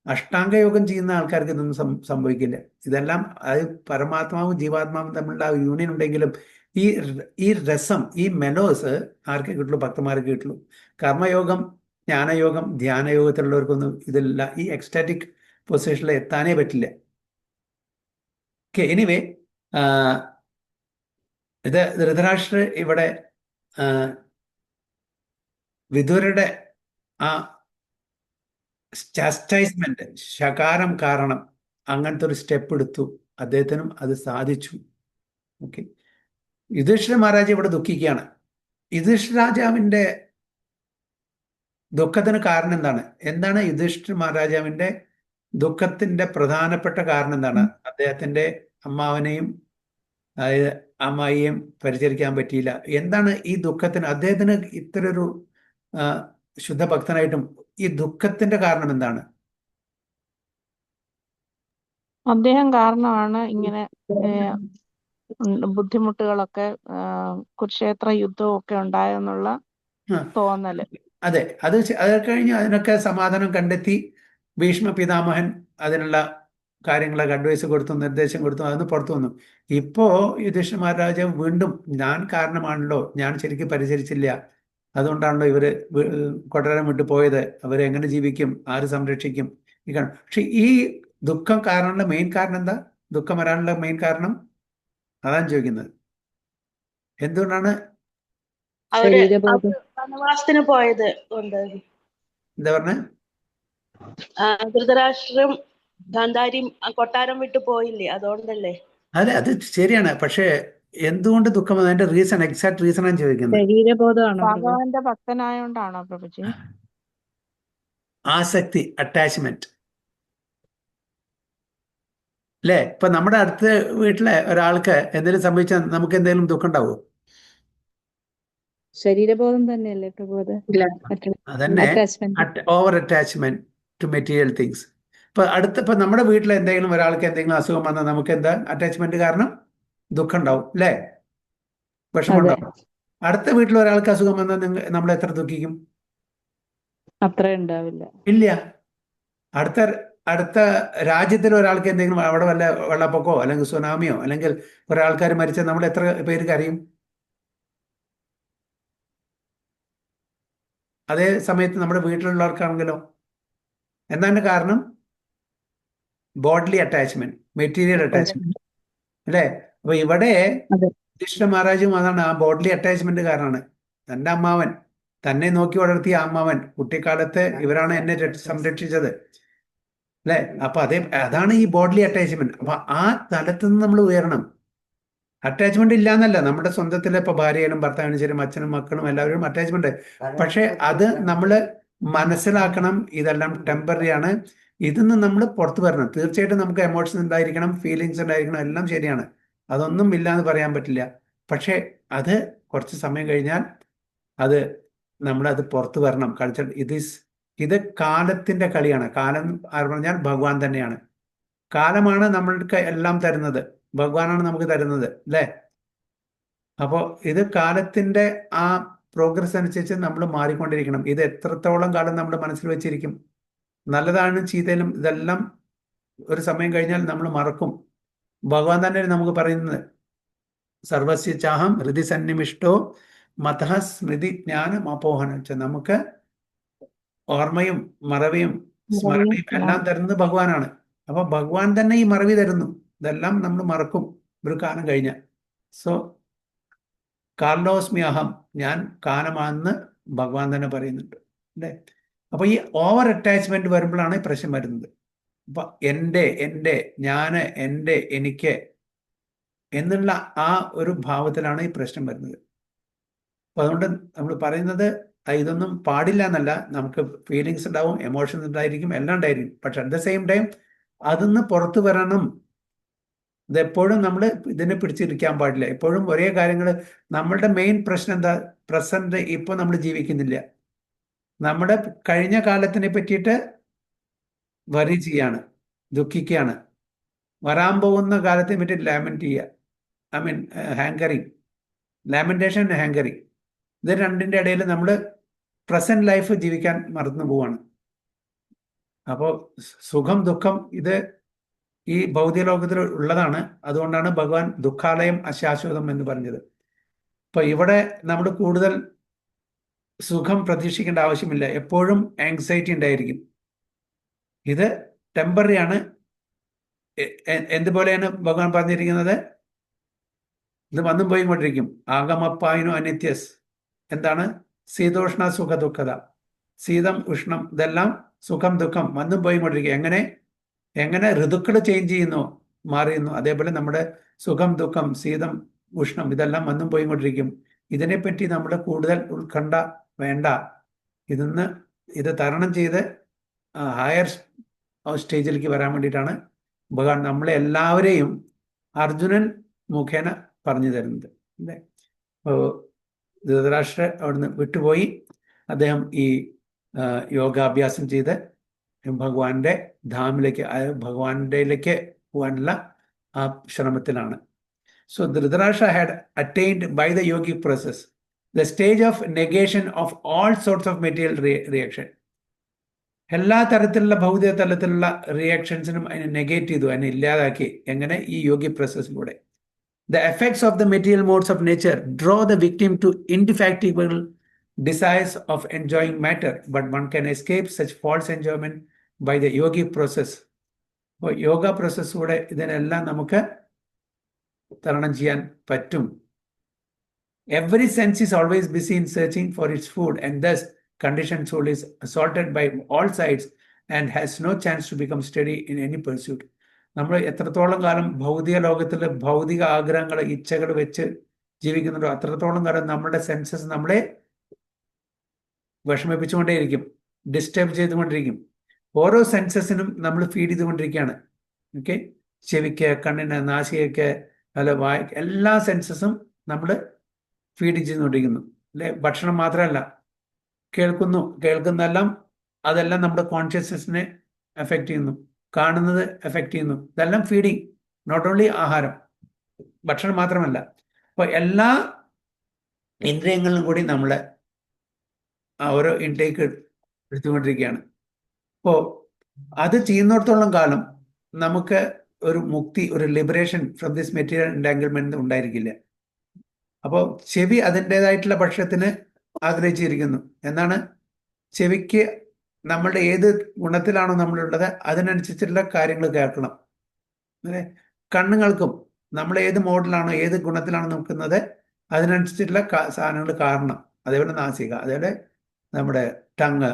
അഷ്ടാംഗയോഗം ചെയ്യുന്ന ആൾക്കാർക്ക് ഇതൊന്നും സംഭവിക്കില്ല. ഇതെല്ലാം അത് പരമാത്മാവും ജീവാത്മാവും തമ്മിലുള്ള ആ യൂണിയൻ ഉണ്ടെങ്കിലും ഈ രസം, ഈ മെലോസ് ആർക്കേ കിട്ടുള്ളൂ? ഭക്തന്മാർക്ക് കിട്ടുള്ളൂ. കർമ്മയോഗം, ജ്ഞാനയോഗം, ധ്യാനയോഗത്തിലുള്ളവർക്കൊന്നും ഇതില്ല. ഈ എക്സ്റ്റാറ്റിക് പൊസിഷനിൽ എത്താനേ പറ്റില്ല. ഓക്കെ, എനിവേ, ഇത് ധൃതരാഷ്ട്ര ഇവിടെ വിദുരരുടെ ആ ചാസ്റ്റൈസ്മെന്റ്, ശകാരം കാരണം അങ്ങനത്തെ ഒരു സ്റ്റെപ്പ് എടുത്തു. അദ്ദേഹത്തിനും അത് സാധിച്ചു. ഓക്കെ, യുധിഷ്ഠിര മഹാരാജ് ഇവിടെ ദുഃഖിക്കുകയാണ്. യുധിഷ്ഠിര രാജാവിന്റെ ദുഃഖത്തിന് കാരണം എന്താണ് യുധിഷ്ഠിര മഹാരാജാവിന്റെ ദുഃഖത്തിന്റെ പ്രധാനപ്പെട്ട കാരണം എന്താണ്? അദ്ദേഹത്തിന്റെ അമ്മാവനെയും അമ്മായിയെയും പരിചരിക്കാൻ പറ്റിയില്ല. എന്താണ് ഈ ദുഃഖത്തിന്? അദ്ദേഹത്തിന് ഇത്തരൊരു ശുദ്ധഭക്തനായിട്ടും ഈ ദുഃഖത്തിന്റെ കാരണം എന്താണ്? അദ്ദേഹം കാരണമാണ് ഇങ്ങനെ ബുദ്ധിമുട്ടുകളൊക്കെ, കുരുക്ഷേത്ര യുദ്ധവും ഒക്കെ ഉണ്ടായെന്നുള്ള തോന്നല്. അതെ, അത് കഴിഞ്ഞ് അതിനൊക്കെ സമാധാനം കണ്ടെത്തി ഭീഷ്മ പിതാമഹൻ അതിനുള്ള കാര്യങ്ങളൊക്കെ അഡ്വൈസ് കൊടുത്തു, നിർദ്ദേശം കൊടുത്തു, അതൊന്ന് പുറത്തു വന്നു. ഇപ്പോ യുധിഷ്ഠിര മഹാരാജാവ് വീണ്ടും ഞാൻ കാരണമാണല്ലോ, ഞാൻ ശരിക്കും പരിചരിച്ചില്ല, അതുകൊണ്ടാണല്ലോ ഇവര് കൊട്ടാരം വിട്ടു പോയത്, അവരെങ്ങനെ ജീവിക്കും, ആര് സംരക്ഷിക്കും? പക്ഷെ ഈ ദുഃഖം കാരണമുള്ള മെയിൻ കാരണം എന്താ? ദുഃഖം വരാനുള്ള മെയിൻ കാരണം അതാണ് ചോദിക്കുന്നത്. എന്തുകൊണ്ടാണ് വനവാസത്തിന് പോയത് കൊണ്ട്? എന്താ പറഞ്ഞ? ധൃതരാഷ്ട്രം ഗാന്ധാരിയും കൊട്ടാരം വിട്ടു പോയില്ലേ, അതുകൊണ്ടല്ലേ? അതെ, അത് ശരിയാണ്. പക്ഷെ എന്തുകൊണ്ട് ദുഃഖം? അതിന്റെ റീസൺ, എക്സാക്ട് റീസൺ ആണ് ചോദിക്കുന്നത്. ശരീരബോധമാണോ? ഭഗവാന്റെ ഭക്തനായോണ്ടാണോ പ്രഭുജി? ആസക്തി, അറ്റാച്ച്മെന്റ് അല്ലേ? ഇപ്പൊ നമ്മുടെ അടുത്ത വീട്ടിലെ ഒരാൾക്ക് എന്തെങ്കിലും സംഭവിച്ചാൽ നമുക്ക് എന്തെങ്കിലും ദുഃഖം ഉണ്ടാവുമോ? ശരീരബോധം തന്നെയല്ലേ പ്രഭു? അതന്നെ, over attachment to material things. ഇപ്പൊ നമ്മുടെ വീട്ടിൽ എന്തെങ്കിലും ഒരാൾക്ക് എന്തെങ്കിലും അസുഖം വന്നാൽ നമുക്ക് എന്താ അറ്റാച്ച്മെന്റ് കാരണം? ദുഃഖം ഉണ്ടാവും അല്ലേ? വിഷമം ഉണ്ടാവും. അടുത്ത വീട്ടിൽ ഒരാൾക്ക് അസുഖം വന്നാൽ നമ്മൾ എത്ര ദുഃഖിക്കും? അത്ര ഉണ്ടാവില്ല. ഇല്ല. അടുത്ത രാജ്യത്തിൽ ഒരാൾക്ക് എന്തെങ്കിലും, അവിടെ വല്ല വെള്ളപ്പൊക്കമോ അല്ലെങ്കിൽ സുനാമിയോ അല്ലെങ്കിൽ ഒരാൾക്കാർ മരിച്ചാൽ നമ്മൾ എത്ര പേര് കരയും? അതേ സമയത്ത് നമ്മുടെ വീട്ടിലുള്ളവർക്കാണെങ്കിലോ? എന്താണ് കാരണം? ബോഡ്ലി അറ്റാച്ച്മെന്റ്, മെറ്റീരിയൽ അറ്റാച്ച്മെന്റ് അല്ലേ? അപ്പൊ ഇവിടെ യുധിഷ്ഠിര മഹാരാജും അതാണ്, ആ ബോഡ്ലി അറ്റാച്ച്മെന്റ് കാരണമാണ്. തന്റെ അമ്മാവൻ, തന്നെ നോക്കി വളർത്തിയ അമ്മാവൻ, കുട്ടിക്കാലത്ത് ഇവരാണ് എന്നെ സംരക്ഷിച്ചത് അല്ലെ? അപ്പൊ അതാണ് ഈ ബോഡ്ലി അറ്റാച്ച്മെന്റ്. അപ്പൊ ആ തലത്തിൽ നിന്ന് നമ്മൾ ഉയരണം. അറ്റാച്ച്മെന്റ് ഇല്ല എന്നല്ല, നമ്മുടെ സ്വന്തത്തിലെ ഇപ്പൊ ഭാര്യയായാലും ഭർത്താവിനും ശരി, അച്ഛനും മക്കളും എല്ലാവരും അറ്റാച്ച്മെന്റ്. പക്ഷെ അത് നമ്മൾ മനസ്സിലാക്കണം, ഇതെല്ലാം ടെമ്പററി ആണ്. ഇതിന്ന് നമ്മൾ പുറത്തു വരണം. തീർച്ചയായിട്ടും നമുക്ക് എമോഷൻ ഉണ്ടായിരിക്കണം, ഫീലിങ്സ് ഉണ്ടായിരിക്കണം, എല്ലാം ശരിയാണ്, അതൊന്നും ഇല്ല എന്ന് പറയാൻ പറ്റില്ല. പക്ഷെ അത് കുറച്ച് സമയം കഴിഞ്ഞാൽ നമ്മളത് പുറത്തു വരണം. കൾച്ചർ ഇത് കാലത്തിന്റെ കളിയാണ്. കാലം പറഞ്ഞാൽ ഭഗവാൻ തന്നെയാണ്. കാലമാണ് നമ്മൾക്ക് എല്ലാം തരുന്നത്, ഭഗവാനാണ് നമുക്ക് തരുന്നത് അല്ലേ? അപ്പോൾ ഇത് കാലത്തിന്റെ ആ പ്രോഗ്രസ് അനുസരിച്ച് നമ്മൾ മാറിക്കൊണ്ടിരിക്കണം. ഇത് എത്രത്തോളം കാലം നമ്മൾ മനസ്സിൽ വെച്ചിരിക്കും? നല്ലതാണ് ചീത്തയിലും ഇതെല്ലാം ഒരു സമയം കഴിഞ്ഞാൽ നമ്മൾ മറക്കും. ഭഗവാൻ തന്നെ നമുക്ക് പറയുന്നത്, സർവസ്യ ചാഹം ഹൃദി സന്നിമിഷ്ടോ മതഃ സ്മൃതി ജ്ഞാനം അപോഹനം. നമുക്ക് ഓർമ്മയും മറവിയും സ്മരണയും എല്ലാം തരുന്നത് ഭഗവാനാണ്. അപ്പൊ ഭഗവാൻ തന്നെ ഈ മറവി തരുന്നു. ഇതെല്ലാം നമ്മൾ മറക്കും ഒരു കാലം കഴിഞ്ഞാൽ. സോ കാർലോസ്മി അഹം, ഞാൻ കാലമാണെന്ന് ഭഗവാൻ തന്നെ പറയുന്നുണ്ട് അല്ലേ? അപ്പൊ ഈ ഓവർ അറ്റാച്ച്മെന്റ് വരുമ്പോഴാണ് ഈ പ്രശ്നം വരുന്നത്. അപ്പൊ എൻ്റെ ഞാന്, എൻ്റെ, എനിക്ക് എന്നുള്ള ആ ഒരു ഭാവത്തിലാണ് ഈ പ്രശ്നം വരുന്നത്. അപ്പൊ അതുകൊണ്ട് നമ്മൾ പറയുന്നത് ഇതൊന്നും പാടില്ല എന്നല്ല. നമുക്ക് ഫീലിങ്സ് ഉണ്ടാവും, എമോഷൻസ് ഉണ്ടായിരിക്കും, എല്ലാം ഉണ്ടായിരിക്കും. പക്ഷെ അറ്റ് ദ സെയിം ടൈം അതൊന്ന് പുറത്തു വരണം. ഇതെപ്പോഴും നമ്മൾ ഇതിനെ പിടിച്ചിരിക്കാൻ പാടില്ല. എപ്പോഴും ഒരേ കാര്യങ്ങൾ. നമ്മളുടെ മെയിൻ പ്രശ്നം എന്താ? പ്രസന്റ് ഇപ്പോൾ നമ്മൾ ജീവിക്കുന്നില്ല. നമ്മുടെ കഴിഞ്ഞ കാലത്തിനെ പറ്റിയിട്ട് വറി ചെയ്യാണ്, ദുഃഖിക്കുകയാണ്. വരാൻ പോകുന്ന കാലത്തെ പറ്റി ലാമെന്റ് ചെയ്യുക. I mean hankering, lamentation, hankering. ഇത് രണ്ടിൻ്റെ ഇടയിൽ നമ്മൾ പ്രസന്റ് ലൈഫ് ജീവിക്കാൻ മറന്നു പോവാണ്. അപ്പോൾ സുഖം ദുഃഖം ഇത് ഈ ഭൗതിക ലോകത്തിൽ ഉള്ളതാണ്. അതുകൊണ്ടാണ് ഭഗവാൻ ദുഃഖാലയം അശാശ്വതം എന്ന് പറഞ്ഞത്. അപ്പൊ ഇവിടെ നമ്മൾ കൂടുതൽ സുഖം പ്രതീക്ഷിക്കേണ്ട ആവശ്യമില്ല. എപ്പോഴും ആങ്സൈറ്റി ഉണ്ടായിരിക്കും. ഇത് ടെമ്പററി ആണ്. എന്തുപോലെയാണ് ഭഗവാൻ പറഞ്ഞിരിക്കുന്നത്? ഇത് വന്നും പോയി കൊണ്ടിരിക്കും. ആഗമപ്പായനു അനിത്യസ്. എന്താണ്? ശീതോഷ്ണ സുഖ ദുഃഖത. ശീതം ഉഷ്ണം ഇതെല്ലാം സുഖം ദുഃഖം വന്നും പോയി കൊണ്ടിരിക്കും. എങ്ങനെ ഋതുക്കൾ ചേഞ്ച് ചെയ്യുന്നു, മാറിയുന്നു, അതേപോലെ നമ്മുടെ സുഖം ദുഃഖം ശീതം ഉഷ്ണം ഇതെല്ലാം വന്നും പോയി കൊണ്ടിരിക്കും. ഇതിനെപ്പറ്റി നമ്മൾ കൂടുതൽ ഉത്കണ്ഠ വേണ്ട. ഇത് തരണം ചെയ്ത് ഹയർ സ്റ്റേജിലേക്ക് വരാൻ വേണ്ടിയിട്ടാണ് ഭഗവാൻ നമ്മളെ എല്ലാവരെയും അർജുനൻ മുഖേന പറഞ്ഞു തരുന്നത്. അല്ലേ? ധൃതരാഷ്ട്ര അവിടുന്ന് വിട്ടുപോയി അദ്ദേഹം ഈ യോഗാഭ്യാസം ചെയ്ത് ഭഗവാന്റെ ധാമിലേക്ക്, ഭഗവാന്റെയിലേക്ക് പോകാനുള്ള ആ ശ്രമത്തിലാണ്. So Dhritarashtra had attained by the yogic process the stage of negation of all sorts of material reaction. എല്ലാ തരത്തിലുള്ള ഭൗതിക തലത്തിലുള്ള റിയാക്ഷൻസിനും അതിനെ നെഗേറ്റ് ചെയ്തു, അതിനെ ഇല്ലാതാക്കി. എങ്ങനെ? ഈ യോഗി പ്രോസസ്സിലൂടെ. The effects of the material modes of nature draw the victim to indefatigable desires of enjoying matter, but one can escape such false enjoyment by the yogic process. അപ്പോൾ യോഗ പ്രോസസ്സിലൂടെ ഇതിനെല്ലാം നമുക്ക് തരണം ചെയ്യാൻ പറ്റും. Every sense is always busy in searching for its food, and thus conditioned soul is assaulted by all sides and has no chance to become steady in any pursuit. നമ്മൾ എത്രത്തോളം കാലം ഭൗതിക ലോകത്തിൽ ഭൗതിക ആഗ്രഹങ്ങൾ, ഇച്ഛകൾ വെച്ച് ജീവിക്കുന്നുണ്ടോ അത്രത്തോളം കാലം നമ്മുടെ സെൻസസ് നമ്മളെ വിഷമിപ്പിച്ചുകൊണ്ടേയിരിക്കും, ഡിസ്റ്റർബ് ചെയ്തുകൊണ്ടിരിക്കും. ഓരോ സെൻസസിനും നമ്മൾ ഫീഡ് ചെയ്തുകൊണ്ടിരിക്കുകയാണ്. ഓക്കെ, ചെവിക്ക്, കണ്ണിന്, നാസികയ്ക്ക്, അല്ല വായക്ക്, എല്ലാ സെൻസസും നമ്മൾ ഫീഡ് ചെയ്തുകൊണ്ടിരിക്കുന്നു. അല്ലെ? ഭക്ഷണം മാത്രമല്ല, കേൾക്കുന്നതെല്ലാം അതെല്ലാം നമ്മുടെ കോൺഷ്യസ്നെസ്സിനെ എഫക്റ്റ് ചെയ്യുന്നു. കാണുന്നത് എഫക്റ്റ് ചെയ്യുന്നു. ഇതെല്ലാം ഫീഡിങ്, നോട്ട് ഓൺലി ആഹാരം, ഭക്ഷണം മാത്രമല്ല. അപ്പോൾ എല്ലാ ഇന്ദ്രിയങ്ങളിലും കൂടി നമ്മളെ ഓരോ ഇൻടേക്ക് എടുത്തുകൊണ്ടിരിക്കുകയാണ്. അപ്പോൾ അത് ചെയ്യുന്നിടത്തോളം കാലം നമുക്ക് ഒരു മുക്തി, ഒരു ലിബറേഷൻ ഫ്രം ദിസ് മെറ്റീരിയൽ എൻടാങ്കിൾമെന്റ് ഉണ്ടായിരിക്കില്ല. അപ്പോൾ ചെവി അതിൻ്റെതായിട്ടുള്ള ഭക്ഷണത്തിന് ആഗ്രഹിച്ചിരിക്കുന്നു. എന്താണ്? ചെവിക്ക് നമ്മളുടെ ഏത് ഗുണത്തിലാണോ നമ്മളുള്ളത് അതിനനുസരിച്ചുള്ള കാര്യങ്ങൾ കേൾക്കണം. അല്ലേ? കണ്ണുകൾക്കും നമ്മൾ ഏത് മോഡലാണോ, ഏത് ഗുണത്തിലാണോ നോക്കുന്നത് അതിനനുസരിച്ചുള്ള സാധനങ്ങൾ കാണണം. അതേപോലെ നാസിക, അതേപോലെ നമ്മുടെ ടങ്,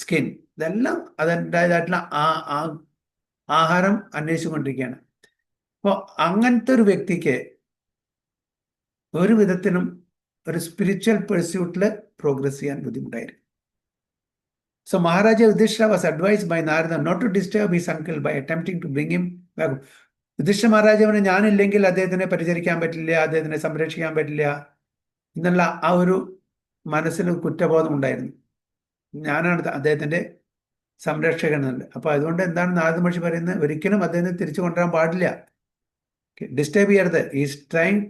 സ്കിൻ, ഇതെല്ലാം അതിൻ്റെതായിട്ടുള്ള ആഹാരം അന്വേഷിച്ചുകൊണ്ടിരിക്കുകയാണ്. അപ്പോൾ അങ്ങനത്തെ ഒരു വ്യക്തിക്ക് ഒരു വിധത്തിലും ഒരു സ്പിരിച്വൽ പെർസ്യൂട്ടിൽ പ്രോഗ്രസ് ചെയ്യാൻ ബുദ്ധിമുട്ടായിരിക്കും. So Maharaja Yudhishthira was advised by Narada not to disturb his uncle by attempting to bring him back. Yudhishthira മഹാരാജാവിന് ഞാനില്ലെങ്കിൽ അദ്ദേഹത്തിനെ പരിചരിക്കാൻ പറ്റില്ല, അദ്ദേഹത്തിനെ സംരക്ഷിക്കാൻ പറ്റില്ല എന്നുള്ള ആ ഒരു മനസ്സിന് കുറ്റബോധം ഉണ്ടായിരുന്നു. ഞാനാണ് അദ്ദേഹത്തിന്റെ സംരക്ഷകൻ എന്നുള്ളത്. അപ്പൊ അതുകൊണ്ട് എന്താണ് നാരദ മഹർഷി പറയുന്നത്? ഒരിക്കലും അദ്ദേഹത്തെ തിരിച്ചു കൊണ്ടുവരാൻ പാടില്ല, ഡിസ്റ്റർബ് ചെയ്യരുത്. Is trying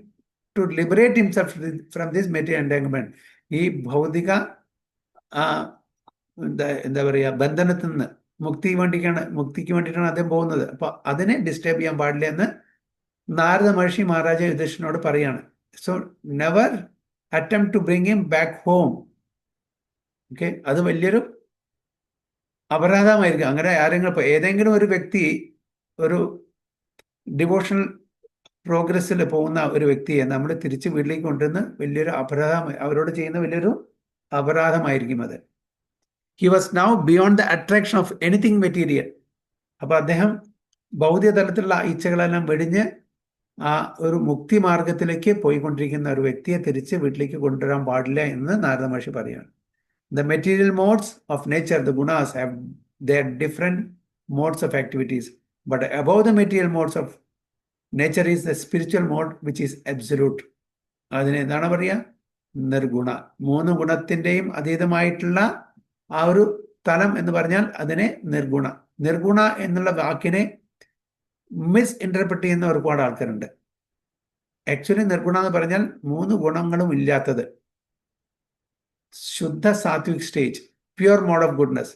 to liberate himself from this material entanglement. ഈ ഭൗതിക എന്താ പറയുക, ബന്ധനത്തിൽ നിന്ന് മുക്തിക്ക് വേണ്ടിയിട്ടാണ് അദ്ദേഹം പോകുന്നത്. അപ്പൊ അതിനെ ഡിസ്റ്റർബ് ചെയ്യാൻ പാടില്ല എന്ന് നാരദ മഹർഷി മഹാരാജ യുധിഷ്ഠിരനോട് പറയാണ്. So never attempt to bring him back home. Okay, അത് വലിയൊരു അപരാധമായിരിക്കും. അങ്ങനെ ആരെങ്കിലും, ഇപ്പോൾ ഏതെങ്കിലും ഒരു വ്യക്തി ഒരു ഡിവോഷണൽ പ്രോഗ്രസ്സിൽ പോകുന്ന ഒരു വ്യക്തിയെ നമ്മൾ തിരിച്ച് വീട്ടിലേക്ക് കൊണ്ടുവന്ന് വലിയൊരു അപരാധമായി അവരോട് ചെയ്യുന്ന വലിയൊരു അപരാധമായിരിക്കും അത്. He was now beyond the attraction of anything material. അപ്പൊ അദ്ദേഹം ഭൗതിക തലത്തിലുള്ള ഇച്ഛകളെല്ലാം വെടിഞ്ഞ് ആ ഒരു മുക്തി മാർഗത്തിലേക്ക് പോയിക്കൊണ്ടിരിക്കുന്ന ഒരു വ്യക്തിയെ തിരിച്ച് വീട്ടിലേക്ക് കൊണ്ടുവരാൻ പാടില്ല എന്ന് നാരദ മഹർഷി പറയുകയാണ്. The material modes of nature, the gunas, have their different modes of activities, but above the material modes of nature is the spiritual mode, which is absolute. അതിന് എന്താണ് പറയുക? നിർഗുണ. 3 ഗുണത്തിന്റെയും അതീതമായിട്ടുള്ള ആ ഒരു തലം എന്ന് പറഞ്ഞാൽ അതിനെ നിർഗുണ. നിർഗുണ എന്നുള്ള വാക്കിനെ മിസ് ഇന്റർപ്രറ്റ് ചെയ്യുന്ന ഒരുപാട് ആൾക്കാരുണ്ട്. ആക്ച്വലി നിർഗുണ എന്ന് പറഞ്ഞാൽ 3 ഗുണങ്ങളും ഇല്ലാത്തത്, ശുദ്ധ സാത്വിക് stage, pure mode of goodness.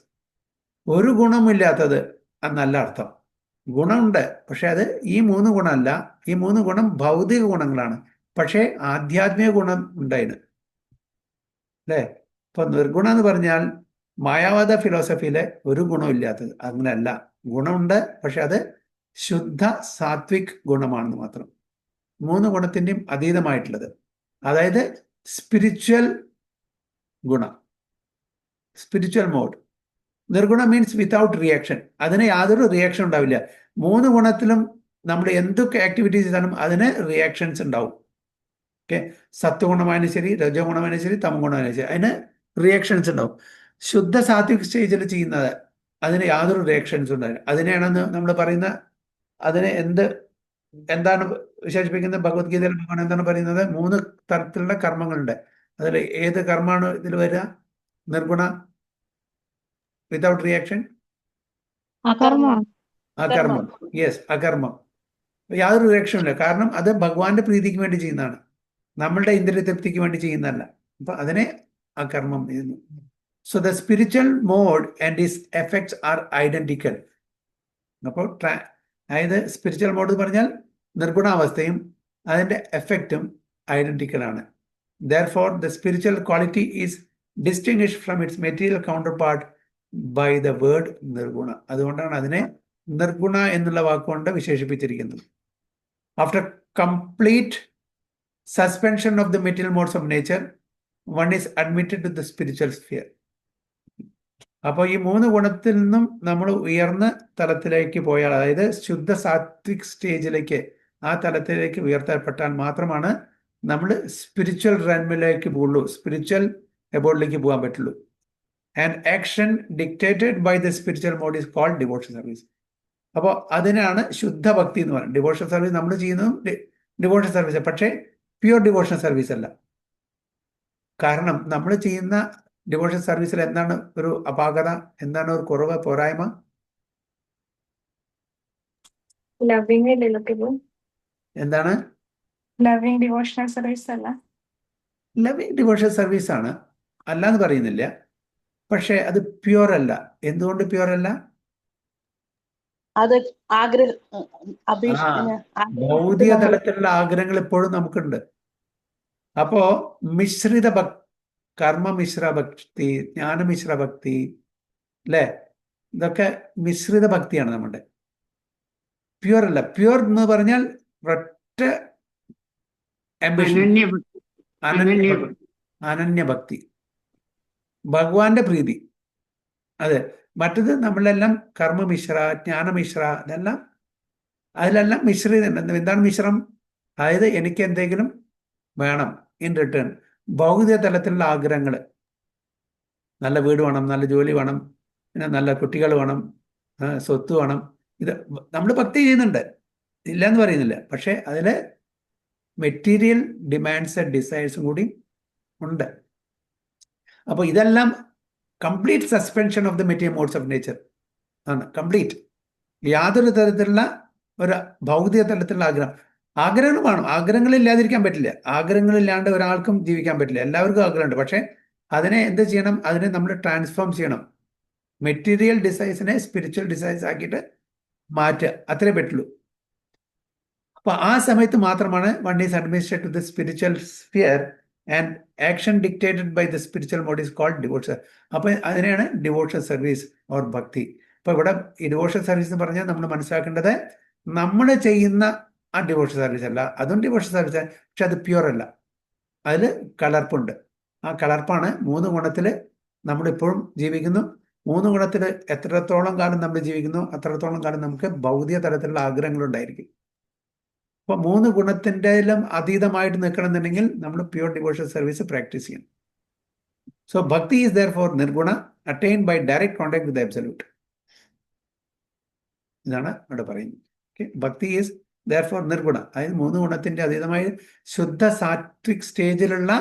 ഒരു ഗുണമില്ലാത്തത് എന്നല്ല അർത്ഥം. ഗുണമുണ്ട്, പക്ഷെ അത് ഈ 3 ഗുണമല്ല. ഈ 3 ഗുണം ഭൗതിക ഗുണങ്ങളാണ്, പക്ഷേ ആധ്യാത്മിക ഗുണം ഉണ്ടായിന് അല്ലേ. ഇപ്പൊ നിർഗുണ എന്ന് പറഞ്ഞാൽ മായാവാദ ഫിലോസഫിയിലെ ഒരു ഗുണമില്ലാത്തത്, അങ്ങനെയല്ല. ഗുണമുണ്ട്, പക്ഷെ അത് ശുദ്ധ സാത്വിക് ഗുണമാണെന്ന് മാത്രം. 3 ഗുണത്തിൻ്റെയും അതീതമായിട്ടുള്ളത്, അതായത് സ്പിരിച്വൽ ഗുണം, spiritual mode. Nirguna means without reaction. അതിന് യാതൊരു റിയാക്ഷൻ ഉണ്ടാവില്ല. 3 ഗുണത്തിലും നമ്മൾ എന്തൊക്കെ ആക്ടിവിറ്റീസ് ചെയ്താലും അതിന് റിയാക്ഷൻസ് ഉണ്ടാവും. ഓക്കെ, സത്വഗുണമായാലും ശരി, രജോ ഗുണമായാലും ശരി, തമോ ഗുണമായാലും ശരി, അതിന് റിയാക്ഷൻസ് ഉണ്ടാവും. ശുദ്ധ സാത്വിക് സ്റ്റേജിൽ ചെയ്യുന്നത് അതിന് യാതൊരു റിയാക്ഷൻസ് ഉണ്ടാവില്ല. അതിനെയാണെന്ന് നമ്മൾ പറയുന്ന, അതിനെ എന്താണ് വിശേഷിപ്പിക്കുന്നത്? ഭഗവത്ഗീതയിൽ ഭഗവാൻ എന്താണ് പറയുന്നത്? 3 തരത്തിലുള്ള കർമ്മങ്ങളുണ്ട്. അതിൽ ഏത് കർമ്മമാണ് ഇതിൽ വരിക? നിർഗുണ, വിതൗട്ട് റിയാക്ഷൻ? അകർമ്മമാണ്. അകർമ്മം. യെസ്, അകർമ്മം. യാതൊരു റിയാക്ഷനും ഇല്ല, കാരണം അത് ഭഗവാന്റെ പ്രീതിക്ക് വേണ്ടി ചെയ്യുന്നതാണ്, നമ്മളുടെ ഇന്ദ്രിയ തൃപ്തിക്ക് വേണ്ടി ചെയ്യുന്നതല്ല. അപ്പൊ അതിനെ അകർമ്മം ചെയ്യുന്നു. So the spiritual mode and its effects are identical. അപ്പോൾ അതായത് സ്പിരിച്വൽ മോഡ് എന്ന് പറഞ്ഞാൽ നിർഗുണാവസ്ഥയും അതിന്റെ എഫക്റ്റും ഐഡന്റിക്കൽ ആണ്. Therefore, the spiritual quality is distinguished from its material counterpart by the word നിർഗുണ. അതുകൊണ്ടാണ് അതിനെ നിർഗുണ എന്നുള്ള വാക്കുകൊണ്ട് വിശേഷിപ്പിച്ചിരിക്കുന്നത്. After complete suspension of the material modes of nature, one is admitted to the spiritual sphere. അപ്പോൾ ഈ 3 ഗുണത്തിൽ നിന്നും നമ്മൾ ഉയർന്ന തലത്തിലേക്ക് പോയാൽ, അതായത് ശുദ്ധ സാത്വിക് സ്റ്റേജിലേക്ക്, ആ തലത്തിലേക്ക് ഉയർത്തപ്പെട്ടാൽ മാത്രമാണ് നമ്മൾ സ്പിരിച്വൽ റെൽമിലേക്ക് പോകുള്ളൂ, സ്പിരിച്വൽ എബോർഡിലേക്ക് പോകാൻ പറ്റുള്ളൂ. And action dictated by the spiritual mode is called devotion service. അപ്പോൾ അതിനാണ് ശുദ്ധ ഭക്തി എന്ന് പറയുന്നത്. ഡിവോഷൻ സർവീസ് നമ്മൾ ചെയ്യുന്നതും ഡിവോഷൻ സർവീസ്, പക്ഷേ പ്യുവർ ഡിവോഷൻ സർവീസ് അല്ല. കാരണം നമ്മൾ ചെയ്യുന്ന ഡിവോഷൻ സർവീസിൽ എന്താണ് ഒരു അപാകത, എന്താണ് ഒരു കുറവ്, പോരായ്മ? എന്താണ്? ലവിങ് ഡിവോഷണൽ സർവീസ് അല്ല. ലവിങ് ഡിവോഷൻ സർവീസ് ആണ്, അല്ലാന്ന് പറയുന്നില്ല, പക്ഷെ അത് പ്യുവർ അല്ല. എന്തുകൊണ്ട് പ്യുവർ അല്ല? അത് ഭൗതിക തലത്തിലുള്ള ആഗ്രഹങ്ങൾ ഇപ്പോഴും നമുക്കുണ്ട്. അപ്പോ മിശ്രിത കർമ്മമിശ്ര ഭക്തി, ജ്ഞാനമിശ്ര ഭക്തി, അല്ലേ? ഇതൊക്കെ മിശ്രിത ഭക്തിയാണ് നമ്മുടെ. പ്യുവർ അല്ല. പ്യുവർ എന്ന് പറഞ്ഞാൽ ഒറ്റ അനന്യഭക്തി, ഭഗവാന്റെ പ്രീതി. അതെ. മറ്റത് നമ്മളെല്ലാം കർമ്മമിശ്ര, ജ്ഞാനമിശ്ര, ഇതെല്ലാം അതിലെല്ലാം മിശ്രിത. എന്താണ് മിശ്രം? അതായത് എനിക്ക് എന്തെങ്കിലും വേണം ഇൻ റിട്ടേൺ. ഭൗതിക തലത്തിലുള്ള ആഗ്രഹങ്ങൾ, നല്ല വീട് വേണം, നല്ല ജോലി വേണം, പിന്നെ നല്ല കുട്ടികൾ വേണം, സ്വത്ത് വേണം. ഇത് നമ്മൾ ഭക്തി ചെയ്യുന്നുണ്ട്, ഇല്ലയെന്ന് പറയുന്നില്ല, പക്ഷെ അതിൽ മെറ്റീരിയൽ ഡിമാൻഡ്സ് ആൻഡ് ഡിസൈർസും കൂടി ഉണ്ട്. അപ്പോൾ ഇതെല്ലാം complete suspension of the material modes of nature ആണ്. കംപ്ലീറ്റ് യാതൊരു തരത്തിലുള്ള ഒരു ഭൗതിക തലത്തിലുള്ള ആഗ്രഹങ്ങൾ വേണം. ആഗ്രഹങ്ങളില്ലാതിരിക്കാൻ പറ്റില്ല. ആഗ്രഹങ്ങളില്ലാണ്ട് ഒരാൾക്കും ജീവിക്കാൻ പറ്റില്ല. എല്ലാവർക്കും ആഗ്രഹമുണ്ട്, പക്ഷെ അതിനെ എന്ത് ചെയ്യണം? അതിനെ നമ്മൾ ട്രാൻസ്ഫോം ചെയ്യണം. മെറ്റീരിയൽ ഡിസൈൻസിനെ സ്പിരിച്വൽ ഡിസൈൻസ് ആക്കിയിട്ട് മാറ്റുക, അത്രേ പറ്റുള്ളൂ. അപ്പൊ ആ സമയത്ത് മാത്രമാണ് one is administrate to the spiritual sphere and action dictated by the spiritual mode is called devotion. അപ്പൊ അതിനെയാണ് ഡിവോഷൻ സർവീസ് ഓർ ഭക്തി. അപ്പൊ ഇവിടെ ഈ ഡിവോഷൻ സർവീസ് എന്ന് പറഞ്ഞാൽ നമ്മൾ മനസ്സിലാക്കേണ്ടത് നമ്മൾ ചെയ്യുന്ന ആ ഡിവോഷൻ സർവീസ് അല്ല, അതും ഡിവോഷൻ സർവീസ്, പക്ഷെ അത് പ്യുവർ അല്ല. അതിൽ കലർപ്പുണ്ട്. ആ കലർപ്പാണ് 3 ഗുണത്തിൽ നമ്മളിപ്പോഴും ജീവിക്കുന്നു. 3 ഗുണത്തിൽ എത്രത്തോളം കാലം നമ്മൾ ജീവിക്കുന്നു അത്രത്തോളം കാലം നമുക്ക് ഭൗതിക തലത്തിലുള്ള ആഗ്രഹങ്ങളുണ്ടായിരിക്കും. അപ്പൊ 3 ഗുണത്തിൻ്റെലും അതീതമായിട്ട് നിൽക്കണമെന്നുണ്ടെങ്കിൽ നമ്മൾ പ്യുവർ ഡിവോഷൻ സർവീസ് പ്രാക്ടീസ് ചെയ്യണം. So bhakti is therefore nirguna, attained by direct contact with absolute. ഇതാണ് ഇവിടെ പറയുന്നത്. ഭക്തി ഈസ് ദെയർഫോർ നിർഗുണ, അതായത് 3 ഗുണത്തിന്റെ അതീതമായി ശുദ്ധ സാത്വിക് സ്റ്റേജിലുള്ള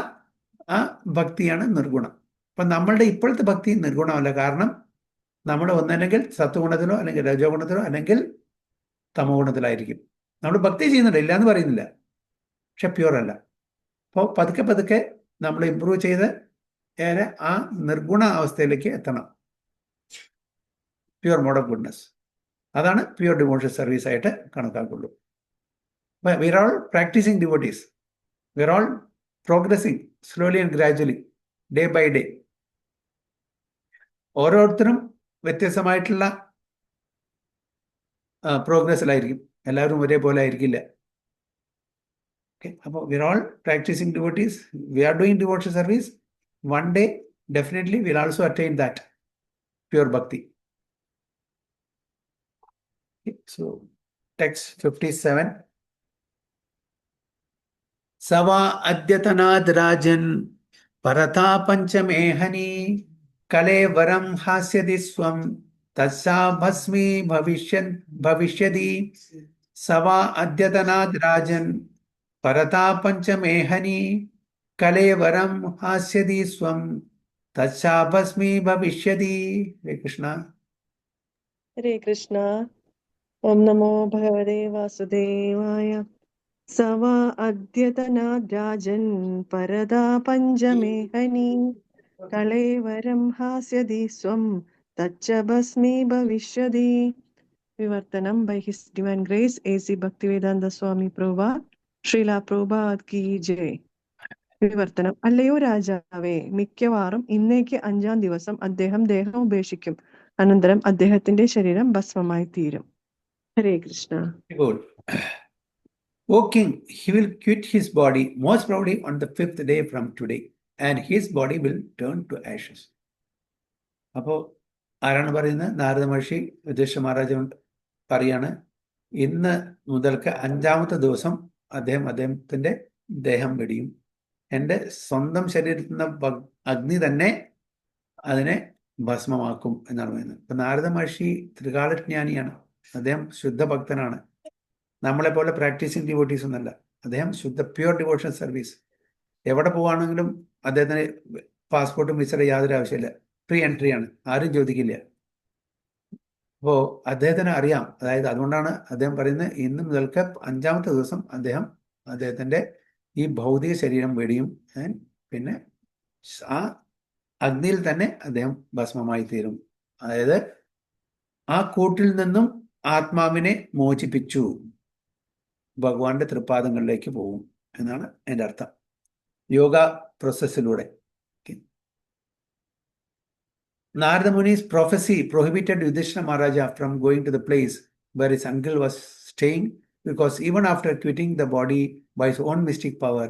ആ ഭക്തിയാണ് നിർഗുണം. അപ്പം നമ്മളുടെ ഇപ്പോഴത്തെ ഭക്തി നിർഗുണമല്ല. കാരണം നമ്മൾ ഒന്നല്ലെങ്കിൽ സത്വഗുണത്തിലോ അല്ലെങ്കിൽ രജോ ഗുണത്തിലോ അല്ലെങ്കിൽ തമോ ഗുണത്തിലായിരിക്കും. നമ്മൾ ഭക്തി ചെയ്യുന്നുണ്ട്, ഇല്ല എന്ന് പറയുന്നില്ല, പക്ഷെ പ്യൂർ അല്ല. അപ്പോൾ പതുക്കെ പതുക്കെ നമ്മൾ ഇമ്പ്രൂവ് ചെയ്ത് ഏറെ ആ നിർഗുണ അവസ്ഥയിലേക്ക് എത്തണം. Pure mode of goodness. അതാണ് പ്യൂർ ഡിവോഷൻ സർവീസ് ആയിട്ട് കണക്കാക്കുള്ളൂ. We are all practicing devotees. We are all progressing slowly and gradually, day by day. ഓരോരുത്തരും വ്യത്യസ്തമായിട്ടുള്ള പ്രോഗ്രസ്സിലായിരിക്കും. എല്ലാവരും ഒരേപോലെ ആയിരിക്കില്ല. ഓക്കെ, അപ്പോൾ we are all practicing devotees. We are doing devotion service. One day, definitely, we will also attain that pure bhakti. Okay, so, text 57. सवा अद्यतनाद् राजन् परता पंचमेहनी कलेवरं हास्यति स्वं तस्सा भस्मी भविष्यति सवा अद्यतनाद् राजन् परता पंचमेहनी कलेवरं हास्यति स्वं तस्सा भस्मी भविष्यति. हरे कृष्णा. ഹരേ കൃഷ്ണ. ഓം നമോ ഭഗവതേ വാസുദേവായ. സവ അദ്യതനാദ് രാജൻ പരദാ പഞ്ചമേഹനി കളേവരം ഹാസ്യതി സ്വം തച്ച ഭസ്മി ഭവിഷ്യതി. വിവർത്തനം by his divine grace AC Bhaktivedanta Swami Prabhupad. Srila Prabhupad കി ജയ്. വിവർത്തനം. അല്ലയോ രാജാവേ, മിക്കവാറും ഇന്നേക്ക് 5-ാം ദിവസം അദ്ദേഹം ദേഹം ഉപേക്ഷിക്കും. അനന്തരം അദ്ദേഹത്തിന്റെ ശരീരം ഭസ്മമായി തീരും. ഹരേ Krishna. Good. O king, he will quit his body most probably on the 5th day from today, and his body will turn to ashes. അപ്പോൾ ആരാണ് പറയുന്നത്? നാരദ മഹർഷി യുധിഷ്ഠിര മഹാരാജൻ പറയാണ്, ഇന്ന് മുതൽക്ക് 5-ാമത്തെ ദിവസം അദ്ദേഹത്തിന്റെ ദേഹം വെടിയും. എൻ്റെ സ്വന്തം ശരീരത്തിൽ നിന്ന് അഗ്നി തന്നെ അതിനെ ഭസ്മമാക്കും എന്നാണ് പറയുന്നത്. ഇപ്പം നാരദ മഹർഷി ത്രികാലജ്ഞാനിയാണ്. അദ്ദേഹം ശുദ്ധഭക്തനാണ്. നമ്മളെപ്പോലെ പ്രാക്ടീസിങ് ഡിവോട്ടീസ് ഒന്നല്ല. അദ്ദേഹം ശുദ്ധ പ്യൂർ ഡിവോഷൻ സർവീസ്. എവിടെ പോവുകയാണെങ്കിലും അദ്ദേഹത്തിന് പാസ്പോർട്ടും വിസയുടെ യാതൊരു ആവശ്യമില്ല. ഫ്രീ എൻട്രി ആണ്, ആരും ചോദിക്കില്ല. അപ്പോൾ അദ്ദേഹത്തിന് അറിയാം. അതായത് അതുകൊണ്ടാണ് അദ്ദേഹം പറയുന്നത്, ഇന്ന് മുതൽക്ക് 5-ാമത്തെ ദിവസം അദ്ദേഹത്തിൻ്റെ ഈ ഭൗതിക ശരീരം വെടിയും. പിന്നെ ആ അഗ്നിയിൽ തന്നെ അദ്ദേഹം ഭസ്മമായി തീരും. അതായത് ആ കൂട്ടിൽ നിന്നും ആത്മാവിനെ മോചിപ്പിച്ചു, ഭഗവാന്റെ തൃപ്പാദങ്ങളിലേക്ക് പോകും എന്നാണ് എൻ്റെ അർത്ഥം. Yoga പ്രോസസ്സിലൂടെ. Narada Muni's prophecy prohibited Yudhishthira Maharaja from going to the place where his uncle was staying, because even after quitting the body by his own mystic power,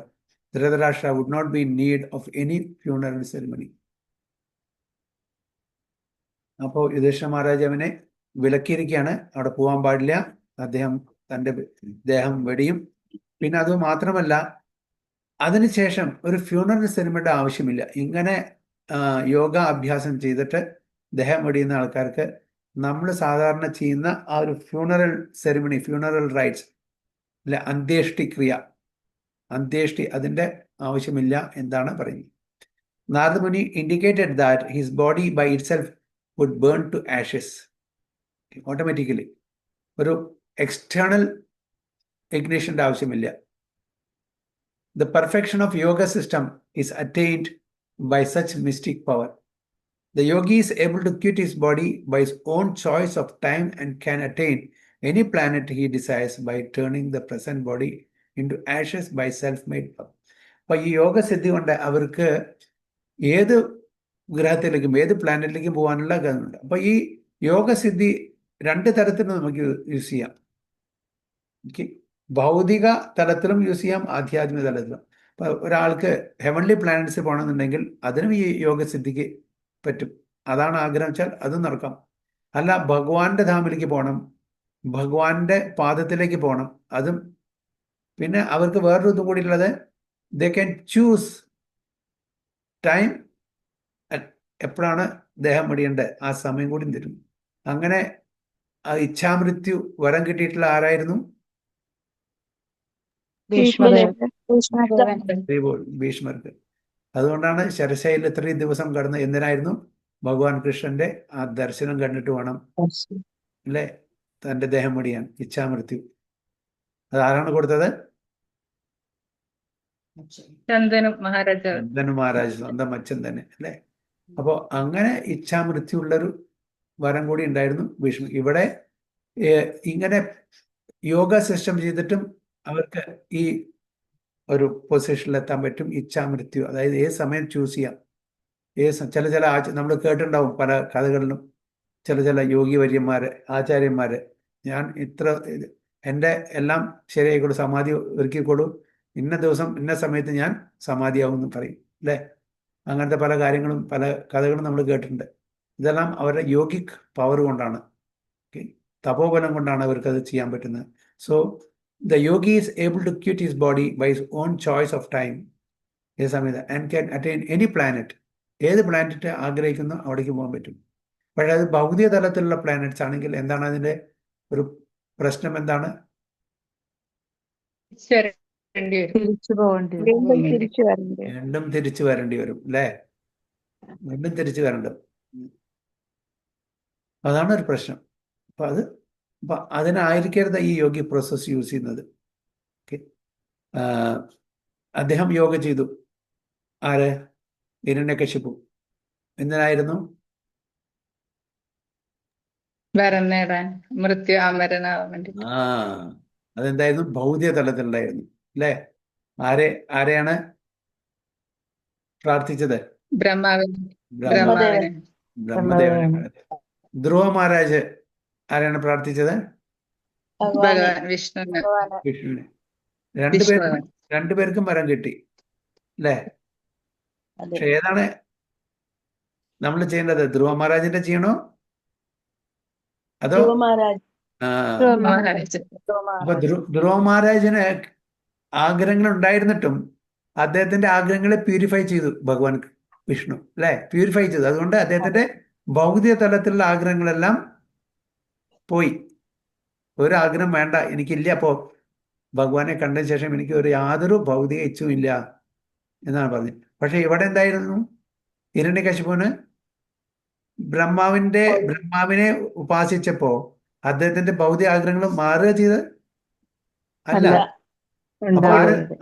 Dhritarashtra would not be in need of any funeral ceremony. അപ്പോൾ യുധിഷ്ഠിര മഹാരാജാവിനെ വിലക്കിയിരിക്കുകയാണ്, അവിടെ പോകാൻ പാടില്ല, അദ്ദേഹം തൻ്റെ ദേഹം വെടിയും. പിന്നെ അത് മാത്രമല്ല, അതിനുശേഷം ഒരു ഫ്യൂണറൽ സെറിമണിയുടെ ആവശ്യമില്ല. ഇങ്ങനെ യോഗ അഭ്യാസം ചെയ്തിട്ട് ദേഹം വെടിയുന്ന ആൾക്കാർക്ക് നമ്മൾ സാധാരണ ചെയ്യുന്ന ആ ഒരു ഫ്യൂണറൽ സെറിമണി, ഫ്യൂണറൽ റൈറ്റ്സ്, അല്ല അന്ത്യേഷ്ടി, അതിൻ്റെ ആവശ്യമില്ല എന്താണ് പറയുന്നത്. Narada Muni indicated that his body by itself would burn to ashes automatically. ഒരു എക്സ്റ്റേണൽ ഇഗ്നിഷൻ്റെ ആവശ്യമില്ല. The perfection of yoga system is attained by such mystic power. The yogi is able to quit his body by his own choice of time and can attain any planet he desires by turning the present body into ashes by self-made power. അപ്പോൾ ഈ യോഗ സിദ്ധി കൊണ്ട് അവർക്ക് ഏത് ഗ്രഹത്തിലേക്കും ഏത് പ്ലാനറ്റിലേക്കും പോകാനുള്ള കഴിവുണ്ട്. അപ്പോൾ ഈ യോഗസിദ്ധി 2 തരത്തിൽ നമുക്ക് യൂസ് ചെയ്യാം. ഭൗതിക തലത്തിലും യൂസ് ചെയ്യാം, ആധ്യാത്മിക തലത്തിലും. അപ്പോൾ ഒരാൾക്ക് ഹെവൻലി പ്ലാനറ്റ്സിൽ പോകണമെന്നുണ്ടെങ്കിൽ അതിനും ഈ യോഗസിദ്ധിക്ക് പറ്റും. അതാണ് ആഗ്രഹം വെച്ചാൽ അതും നടക്കാം. അല്ല, ഭഗവാന്റെ ധാമിലേക്ക് പോകണം, ഭഗവാന്റെ പാദത്തിലേക്ക് പോകണം, അതും. പിന്നെ അവർക്ക് വേറൊരു ഇതും കൂടി ഉള്ളത്, ദേ ക്യാൻ ചൂസ് ടൈം, എപ്പോഴാണ് ദേഹം വെടിയേണ്ടത് ആ സമയം കൂടി തരും. അങ്ങനെ ഇച്ഛാമൃത്യു വരം കിട്ടിയിട്ടുള്ള ആരായിരുന്നു? ഭീഷ്മർക്ക്. അതുകൊണ്ടാണ് ശരശയിൽ ഇത്രയും ദിവസം കടന്ന് എന്തിനായിരുന്നു ഭഗവാൻ കൃഷ്ണന്റെ ആ ദർശനം കണ്ടിട്ട് വേണം അല്ലേ തന്റെ ദേഹം മുടിയാൻ ഇച്ഛാമൃത്യു. അത് ആരാണ് കൊടുത്തത്? ചന്ദനം മഹാരാജാവ്. ചന്ദൻ മഹാരാജ്, സ്വന്തം അച്ഛൻ തന്നെ അല്ലേ. അപ്പോ അങ്ങനെ ഇച്ഛാമൃത്യു ഉള്ളൊരു വരം കൂടി ഉണ്ടായിരുന്നു വിഷ്ണു. ഇവിടെ ഇങ്ങനെ യോഗ സിസ്റ്റം ചെയ്തിട്ടും അവർക്ക് ഈ ഒരു പൊസിഷനിൽ എത്താൻ പറ്റും. ഇച്ഛാമൃത്യു, അതായത് ഏത് സമയം ചൂസ് ചെയ്യാം. ചില നമ്മൾ കേട്ടിട്ടുണ്ടാവും പല കഥകളിലും. ചില യോഗിവര്യന്മാര്, ആചാര്യന്മാര്, ഞാൻ എൻ്റെ എല്ലാം ശരിയായിക്കോളൂ, സമാധി ഒരുക്കിക്കോളൂ, ഇന്ന ദിവസം ഇന്ന സമയത്ത് ഞാൻ സമാധിയാവും എന്ന് പറയും അല്ലേ. അങ്ങനത്തെ പല കാര്യങ്ങളും പല കഥകളും നമ്മൾ കേട്ടിട്ടുണ്ട്. ഇതെല്ലാം അവരുടെ യോഗിക് പവർ കൊണ്ടാണ്, തപോബലം കൊണ്ടാണ് അവർക്കത് ചെയ്യാൻ പറ്റുന്നത്. So the yogi is able to quit his body by his own choice of time ഏത് സമയത്ത് and can attain any planet. ഏത് പ്ലാനറ്റ് ആഗ്രഹിക്കുന്നോ അവിടേക്ക് പോകാൻ പറ്റും. പക്ഷേ അത് ഭൗതിക തലത്തിലുള്ള പ്ലാനറ്റ്സ് ആണെങ്കിൽ എന്താണ് അതിൻ്റെ ഒരു പ്രശ്നം? എന്താണ്? തിരിച്ചു പോകേണ്ടി വരും. വീണ്ടും തിരിച്ചു വരണ്ടേ? വീണ്ടും തിരിച്ചു വരേണ്ടി വരും അല്ലേ. വീണ്ടും തിരിച്ചു വരണ്ട. അതാണ് ഒരു പ്രശ്നം. അപ്പൊ അതിനായിരിക്കരുത് ഈ യോഗി പ്രോസസ് യൂസ് ചെയ്യുന്നത്. ഓക്കെ, അദ്ദേഹം യോഗ ചെയ്തു. ആര്? ഹിരണ്യകശിപു. എന്തിനായിരുന്നു? വരം നേടാൻ, മൃത്യു അമരനാവാൻ വേണ്ടി. അതെന്തായിരുന്നു? ഭൗതിക തലത്തിലുണ്ടായിരുന്നു അല്ലേ. ആരെയാണ് പ്രാർത്ഥിച്ചത്? ബ്രഹ്മാവിനെ. ബ്രഹ്മദേവനെ. ധ്രുവ മഹാരാജ് ആരെയാണ് പ്രാർത്ഥിച്ചത്? ഭഗവാൻ വിഷ്ണുവിനെ. വിഷ്ണുവിനെ. വിഷ്ണുവിനെ. രണ്ടുപേർക്കും വരം കിട്ടി അല്ലേ. പക്ഷെ ഏതാണ് നമ്മൾ ചെയ്യേണ്ടത്? ധ്രുവ മഹാരാജിന്റെ ചെയ്യണോ അതോ മഹാരാജ്. മഹാരാജ്. അപ്പൊ ധ്രുവ മഹാരാജിന് ആഗ്രഹങ്ങൾ ഉണ്ടായിരുന്നിട്ടും അദ്ദേഹത്തിന്റെ ആഗ്രഹങ്ങളെ പ്യൂരിഫൈ ചെയ്തു ഭഗവാൻ വിഷ്ണു അല്ലെ. പ്യൂരിഫൈ ചെയ്തു. അതുകൊണ്ട് അദ്ദേഹത്തിന്റെ ഭൗതിക തലത്തിലുള്ള ആഗ്രഹങ്ങളെല്ലാം പോയി. ഒരു ആഗ്രഹം വേണ്ട, എനിക്കില്ല. അപ്പോ ഭഗവാനെ കണ്ടതിന് ശേഷം എനിക്ക് യാതൊരു ഭൗതിക ഇച്ഛയും ഇല്ല എന്നാണ് പറഞ്ഞത്. പക്ഷെ ഇവിടെ എന്തായിരുന്നു? ഹിരണ്യകശിപുവിന് ബ്രഹ്മാവിനെ ഉപാസിച്ചപ്പോ അദ്ദേഹത്തിന്റെ ഭൗതിക ആഗ്രഹങ്ങൾ മാറുക ചെയ്ത് അല്ല.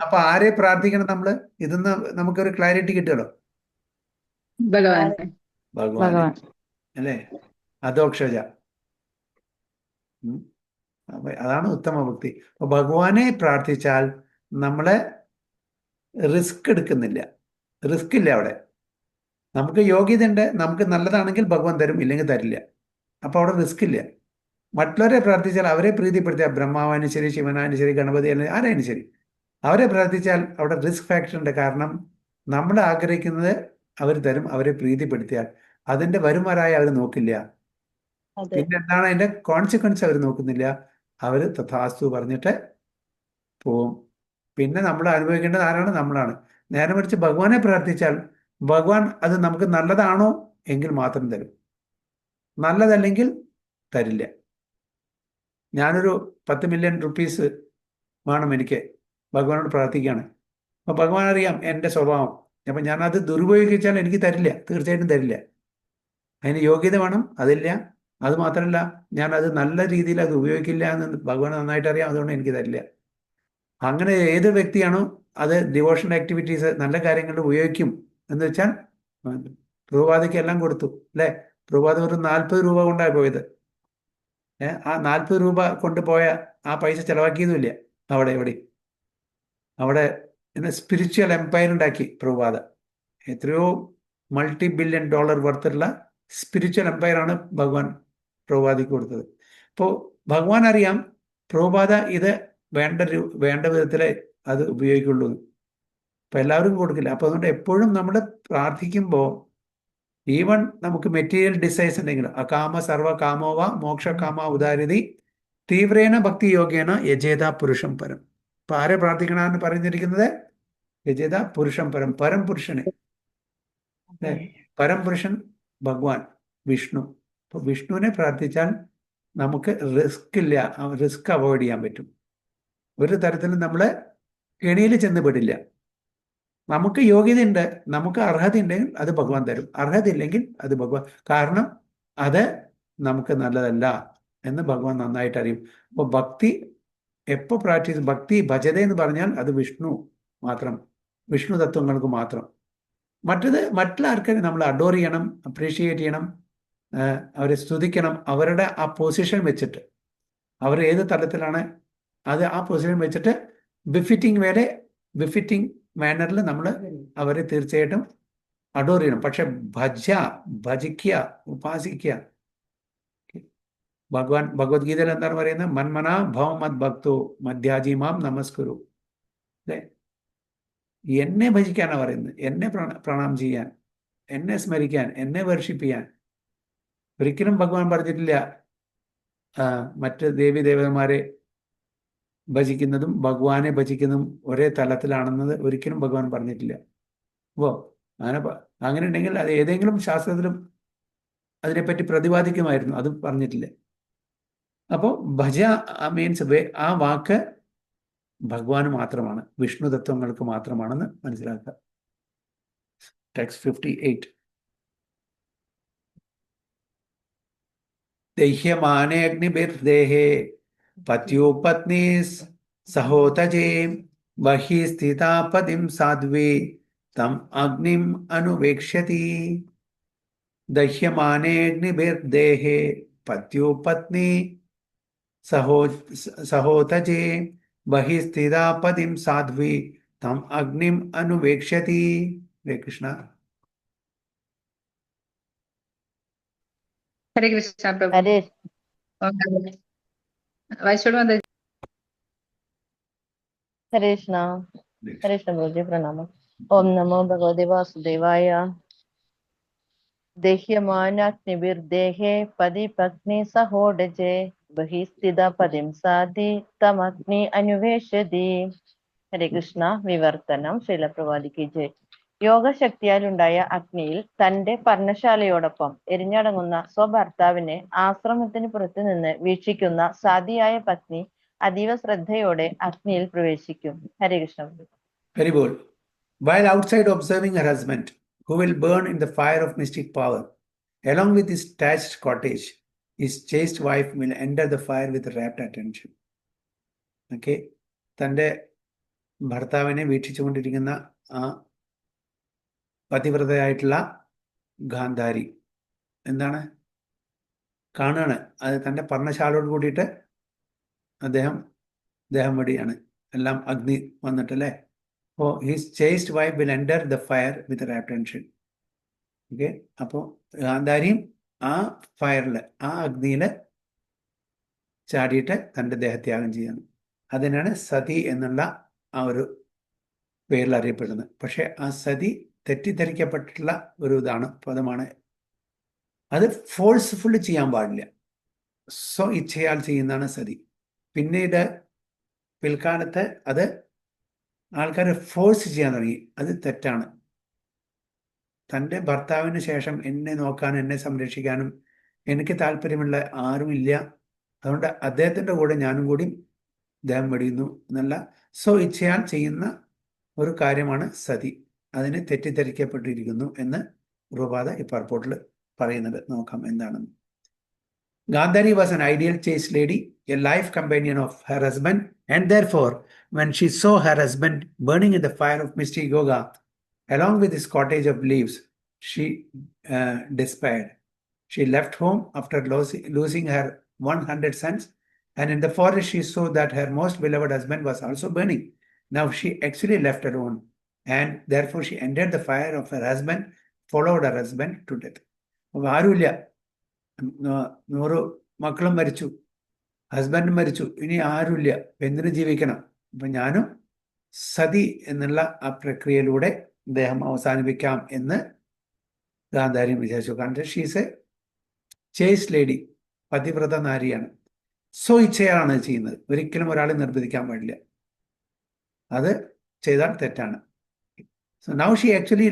അപ്പൊ ആരെ പ്രാർത്ഥിക്കണം നമ്മള്? ഇതൊന്ന് നമുക്കൊരു ക്ലാരിറ്റി കിട്ടുമല്ലോ. ഭഗവാൻ അല്ലേ. അധോക്ഷജ. അതാണ് ഉത്തമ ഭക്തി. അപ്പൊ ഭഗവാനെ പ്രാർത്ഥിച്ചാൽ നമ്മളെ റിസ്ക് എടുക്കുന്നില്ല. റിസ്ക് ഇല്ല അവിടെ. നമുക്ക് യോഗ്യത ഉണ്ട്, നമുക്ക് നല്ലതാണെങ്കിൽ ഭഗവാൻ തരും, ഇല്ലെങ്കിൽ തരില്ല. അപ്പൊ അവിടെ റിസ്ക് ഇല്ല. മറ്റുള്ളവരെ പ്രാർത്ഥിച്ചാൽ അവരെ പ്രീതിപ്പെടുത്തിയാൽ, ബ്രഹ്മാവാനും ശരി, ശിവനാനും ശരി, ഗണപതി ആരായാലും ശരി, അവരെ പ്രാർത്ഥിച്ചാൽ അവിടെ റിസ്ക് ഫാക്ടർ ഉണ്ട്. കാരണം നമ്മൾ ആഗ്രഹിക്കുന്നത് അവർ തരും. അവരെ പ്രീതിപ്പെടുത്തിയാൽ അതിന്റെ വരുമാനായി അവർ നോക്കില്ല. പിന്നെ എന്താണ് അതിന്റെ കോൺസിക്വൻസ് അവർ നോക്കുന്നില്ല. അവർ തഥാസ്തു പറഞ്ഞിട്ട് പോവും. പിന്നെ നമ്മൾ അനുഭവിക്കേണ്ടത് ആരാണ്? നമ്മളാണ്. നേരെ മറിച്ച് ഭഗവാനെ പ്രാർത്ഥിച്ചാൽ ഭഗവാൻ അത് നമുക്ക് നല്ലതാണോ എങ്കിൽ മാത്രം തരും, നല്ലതല്ലെങ്കിൽ തരില്ല. ഞാനൊരു 10 മില്യൺ റുപ്പീസ് വേണം, എനിക്ക് ഭഗവാനോട് പ്രാർത്ഥിക്കുകയാണ്. അപ്പോൾ ഭഗവാൻ അറിയാം എൻ്റെ സ്വഭാവം. അപ്പം ഞാനത് ദുരുപയോഗിച്ചാൽ എനിക്ക് തരില്ല, തീർച്ചയായിട്ടും തരില്ല. അതിന് യോഗ്യത വേണം, അതില്ല. അത് മാത്രമല്ല, ഞാനത് നല്ല രീതിയിൽ അത് ഉപയോഗിക്കില്ല എന്ന് ഭഗവാൻ നന്നായിട്ട് അറിയാം. അതുകൊണ്ട് എനിക്ക് തരില്ല. അങ്ങനെ ഏത് വ്യക്തിയാണോ അത് ഡിവോഷണൽ ആക്ടിവിറ്റീസ് നല്ല കാര്യങ്ങളിൽ ഉപയോഗിക്കും എന്ന് വെച്ചാൽ, പ്രഭുപാദയ്ക്ക് എല്ലാം കൊടുത്തു അല്ലേ. പ്രഭുപാദ ഒരു 40 രൂപ കൊണ്ടാണ് പോയത്. ആ 40 രൂപ കൊണ്ടുപോയ ആ പൈസ ചെലവാക്കിയതുമില്ല അവിടെ. സ്പിരിച്വൽ എംപയർ ഉണ്ടാക്കി പ്രഭുപാദ. എത്രയോ $multi-billion വർത്തുള്ള സ്പിരിച്വൽ എംപയറാണ് ഭഗവാൻ പ്രഭുപാദയ്ക്ക് കൊടുത്തത്. അപ്പോൾ ഭഗവാൻ അറിയാം പ്രഭുപാദ ഇത് വേണ്ട വിധത്തിലേ അത് ഉപയോഗിക്കുള്ളൂ. അപ്പം എല്ലാവർക്കും കൊടുക്കില്ല. അപ്പോൾ അതുകൊണ്ട് എപ്പോഴും നമ്മൾ പ്രാർത്ഥിക്കുമ്പോൾ, ഈവൺ നമുക്ക് മെറ്റീരിയൽ ഡിസൈസ് ഉണ്ടെങ്കിലും, അകാമ സർവ കാമോവ മോക്ഷകാമ ഉദാരതി തീവ്രേണ ഭക്തി യോഗേന യജേത പുരുഷം പരം. അപ്പം ആരെ പ്രാർത്ഥിക്കണമെന്ന് പറഞ്ഞിരിക്കുന്നത്? യജേത പുരുഷം പരം, പരംപുരുഷനെ. പരംപുരുഷൻ ഭഗവാൻ വിഷ്ണു. അപ്പോൾ വിഷ്ണുവിനെ പ്രാർത്ഥിച്ചാൽ നമുക്ക് റിസ്ക് ഇല്ല, റിസ്ക് അവോയ്ഡ് ചെയ്യാൻ പറ്റും. ഒരു തരത്തിലും നമ്മൾ കെണിയിൽ ചെന്ന് പെടില്ല. നമുക്ക് യോഗ്യതയുണ്ട്, നമുക്ക് അർഹത ഉണ്ടെങ്കിൽ അത് ഭഗവാൻ തരും, അർഹത ഇല്ലെങ്കിൽ അത് ഭഗവാൻ, കാരണം അത് നമുക്ക് നല്ലതല്ല എന്ന് ഭഗവാൻ നന്നായിട്ട് അറിയും. അപ്പോൾ ഭക്തി എപ്പോൾ പ്രാക്ടീസ്, ഭക്തി ഭജത എന്ന് പറഞ്ഞാൽ അത് വിഷ്ണു മാത്രം, വിഷ്ണു തത്വങ്ങൾക്ക് മാത്രം. മറ്റുള്ള ആൾക്കാരെ നമ്മൾ അഡോർ ചെയ്യണം, അപ്രീഷിയേറ്റ് ചെയ്യണം, അവരെ സ്തുതിക്കണം, അവരുടെ ആ പൊസിഷൻ വെച്ചിട്ട്, അവർ ഏത് തലത്തിലാണ് അത് ആ പൊസിഷൻ വെച്ചിട്ട് ബിഫിറ്റിംഗ് മാനറിൽ നമ്മൾ അവരെ തീർച്ചയായിട്ടും അഡോർ ചെയ്യണം. പക്ഷെ ഭജിക്കുക, ഉപാസിക്കുക. ഭഗവത്ഗീതയിൽ എന്താണ് പറയുന്നത്? മന്മന ഭവ മത് ഭക്തോ മധ്യാജിമാം നമസ്കുരു. അല്ലേ? എന്നെ ഭജിക്കാനാണ് പറയുന്നത്, എന്നെ പ്രണാം ചെയ്യാൻ, എന്നെ സ്മരിക്കാൻ, എന്നെ വർഷിപ്പ് ചെയ്യാൻ. ഒരിക്കലും ഭഗവാൻ പറഞ്ഞിട്ടില്ല മറ്റ് ദേവീദേവന്മാരെ ഭജിക്കുന്നതും ഭഗവാനെ ഭജിക്കുന്നതും ഒരേ തലത്തിലാണെന്നത് ഒരിക്കലും ഭഗവാൻ പറഞ്ഞിട്ടില്ല. അപ്പോൾ അങ്ങനെ ഉണ്ടെങ്കിൽ അത് ഏതെങ്കിലും ശാസ്ത്രത്തിലും അതിനെപ്പറ്റി പ്രതിപാദിക്കുമായിരുന്നു, അത് പറഞ്ഞിട്ടില്ല. അപ്പോൾ ഭജ മീൻസ് ആ വാക്ക് ഭഗവാന് മാത്രമാണ്, വിഷ്ണു തത്വങ്ങൾക്ക് മാത്രമാണെന്ന് മനസ്സിലാക്കുക. ടെക്സ്റ്റ് 58. ദഹ്യമാനേ അഗ്നിഭിർദേഹേ പത്യോ പത്നീ സഹോതജേ ബഹി സ്ഥിതാ പതിം സാധ്വേ തം അഗ്നിം അനുവേക്ഷ്യതി. ദഹ്യമാനേ അഗ്നിഭിർദേഹേ പത്യോ പത്നീ സഹോതജേ ബഹി സ്ഥിതാ പതിം സാധ്വി തം അഗ്നിം അനുവേക്ഷ്യതി. ഹരേ കൃഷ്ണ. ഹരേ കൃഷ്ണ പ്രഭു. ഹരേ വായിച്ചോളൂ. എന്താ? ഹരേ കൃഷ്ണ. ഹരേ കൃഷ്ണ പ്രഭുജി പ്രണാമം. ഓം നമോ ഭഗവതി വാസുദേവായ. ദഹ്യമാനാഗ്നിഭിർദേഹേ പതി പത്നി സഹോടജേ ബഹി സ്ഥിത പതിം സാധി തമഗ്നി അനുവേശതി. ഹരേ കൃഷ്ണ. വിവർത്തനം. ശീലപ്രവാദിക്ക് ജയ്. യോഗശക്തിയാലുണ്ടായ അഗ്നിയിൽ തന്റെ പർണശാലയോടൊപ്പം എരിഞ്ഞടങ്ങുന്ന സ്വഭർത്താവിനെ ആശ്രമത്തിന് പുറത്തുനിന്ന് വീക്ഷിക്കുന്ന സാധിയായ പത്നി അതീവ ശ്രദ്ധയോടെ അഗ്നിയിൽ പ്രവേശിക്കും. ഹരേ Krishna. Very good. While outside observing her husband, who will burn in the fire of mystic power, along with his thatched cottage, his chaste wife will enter the fire with rapt attention. Okay? തൻ്റെ ഭർത്താവിനെ വീക്ഷിച്ചുകൊണ്ടിരിക്കുന്ന ആ പതിവ്രതയായിട്ടുള്ള ഗാന്ധാരി എന്താണ് കാണുകയാണ്, അത് തൻ്റെ പർണശാലയോട് കൂടിയിട്ട് അദ്ദേഹം വഴിയാണ്, എല്ലാം അഗ്നി വന്നിട്ടല്ലേ. അപ്പോൾ his chaste wife will enter the fire with rapt attention. Okay, അപ്പോൾ ഗാന്ധാരിയും ആ ഫയറിൽ, ആ അഗ്നിയിൽ ചാടിയിട്ട് തൻ്റെ ദേഹത്യാഗം ചെയ്യാണ്. അതിനാണ് സതി എന്നുള്ള ആ ഒരു പേരിൽ അറിയപ്പെടുന്നത്. പക്ഷെ ആ സതി തെറ്റിദ്ധരിക്കപ്പെട്ടിട്ടുള്ള ഒരു പദമാണ്. അത് ഫോഴ്സ്ഫുള്ളി ചെയ്യാൻ പാടില്ല, ഇച്ഛയാൽ ചെയ്യുന്നതാണ് സതി. പിന്നീട് പിൽക്കാലത്ത് അത് ആൾക്കാരെ ഫോഴ്സ് ചെയ്യാൻ തുടങ്ങി, അത് തെറ്റാണ്. തൻ്റെ ഭർത്താവിന് ശേഷം എന്നെ നോക്കാനും എന്നെ സംരക്ഷിക്കാനും എനിക്ക് താല്പര്യമുള്ള ആരുമില്ല, അതുകൊണ്ട് അദ്ദേഹത്തിൻ്റെ കൂടെ ഞാനും കൂടി ദേഹം വെടിയുന്നു എന്നല്ല, ഇച്ഛയാൽ ചെയ്യുന്ന ഒരു കാര്യമാണ് സതി. അതിന് തെറ്റിദ്ധരിക്കപ്പെട്ടിരിക്കുന്നു എന്ന് പ്രഭുപാദ ഈ പർപ്പോട്ടിൽ പറയുന്നത്. നോക്കാം എന്താണെന്ന്. Gandhari was an ideal chaste lady, a life companion of her husband, and therefore, when she saw her husband burning in the fire of mystic yoga, along with his cottage of leaves, she despaired. She left home after losing her 100 sons, and in the forest she saw that her most beloved husband was also burning. Now she actually left alone, and therefore she entered the fire of her husband, followed her husband to death. ആരുമില്ല, 100 മക്കളും മരിച്ചു, ഹസ്ബൻഡും മരിച്ചു, ഇനി ആരുമില്ല, എന്തിനു ജീവിക്കണം, അപ്പം ഞാനും സതി എന്നുള്ള ആ പ്രക്രിയയിലൂടെ ദേഹം അവസാനിപ്പിക്കാം എന്ന് ഗാന്ധാരി വിചാരിച്ചു. കാരണം she's A chase lady, Pativrata നാരിയാണ്, ഇച്ഛയാണ് ചെയ്യുന്നത്. ഒരിക്കലും ഒരാളെ നിർബന്ധിക്കാൻ പാടില്ല, അത് ചെയ്താൽ തെറ്റാണ്. So now she actually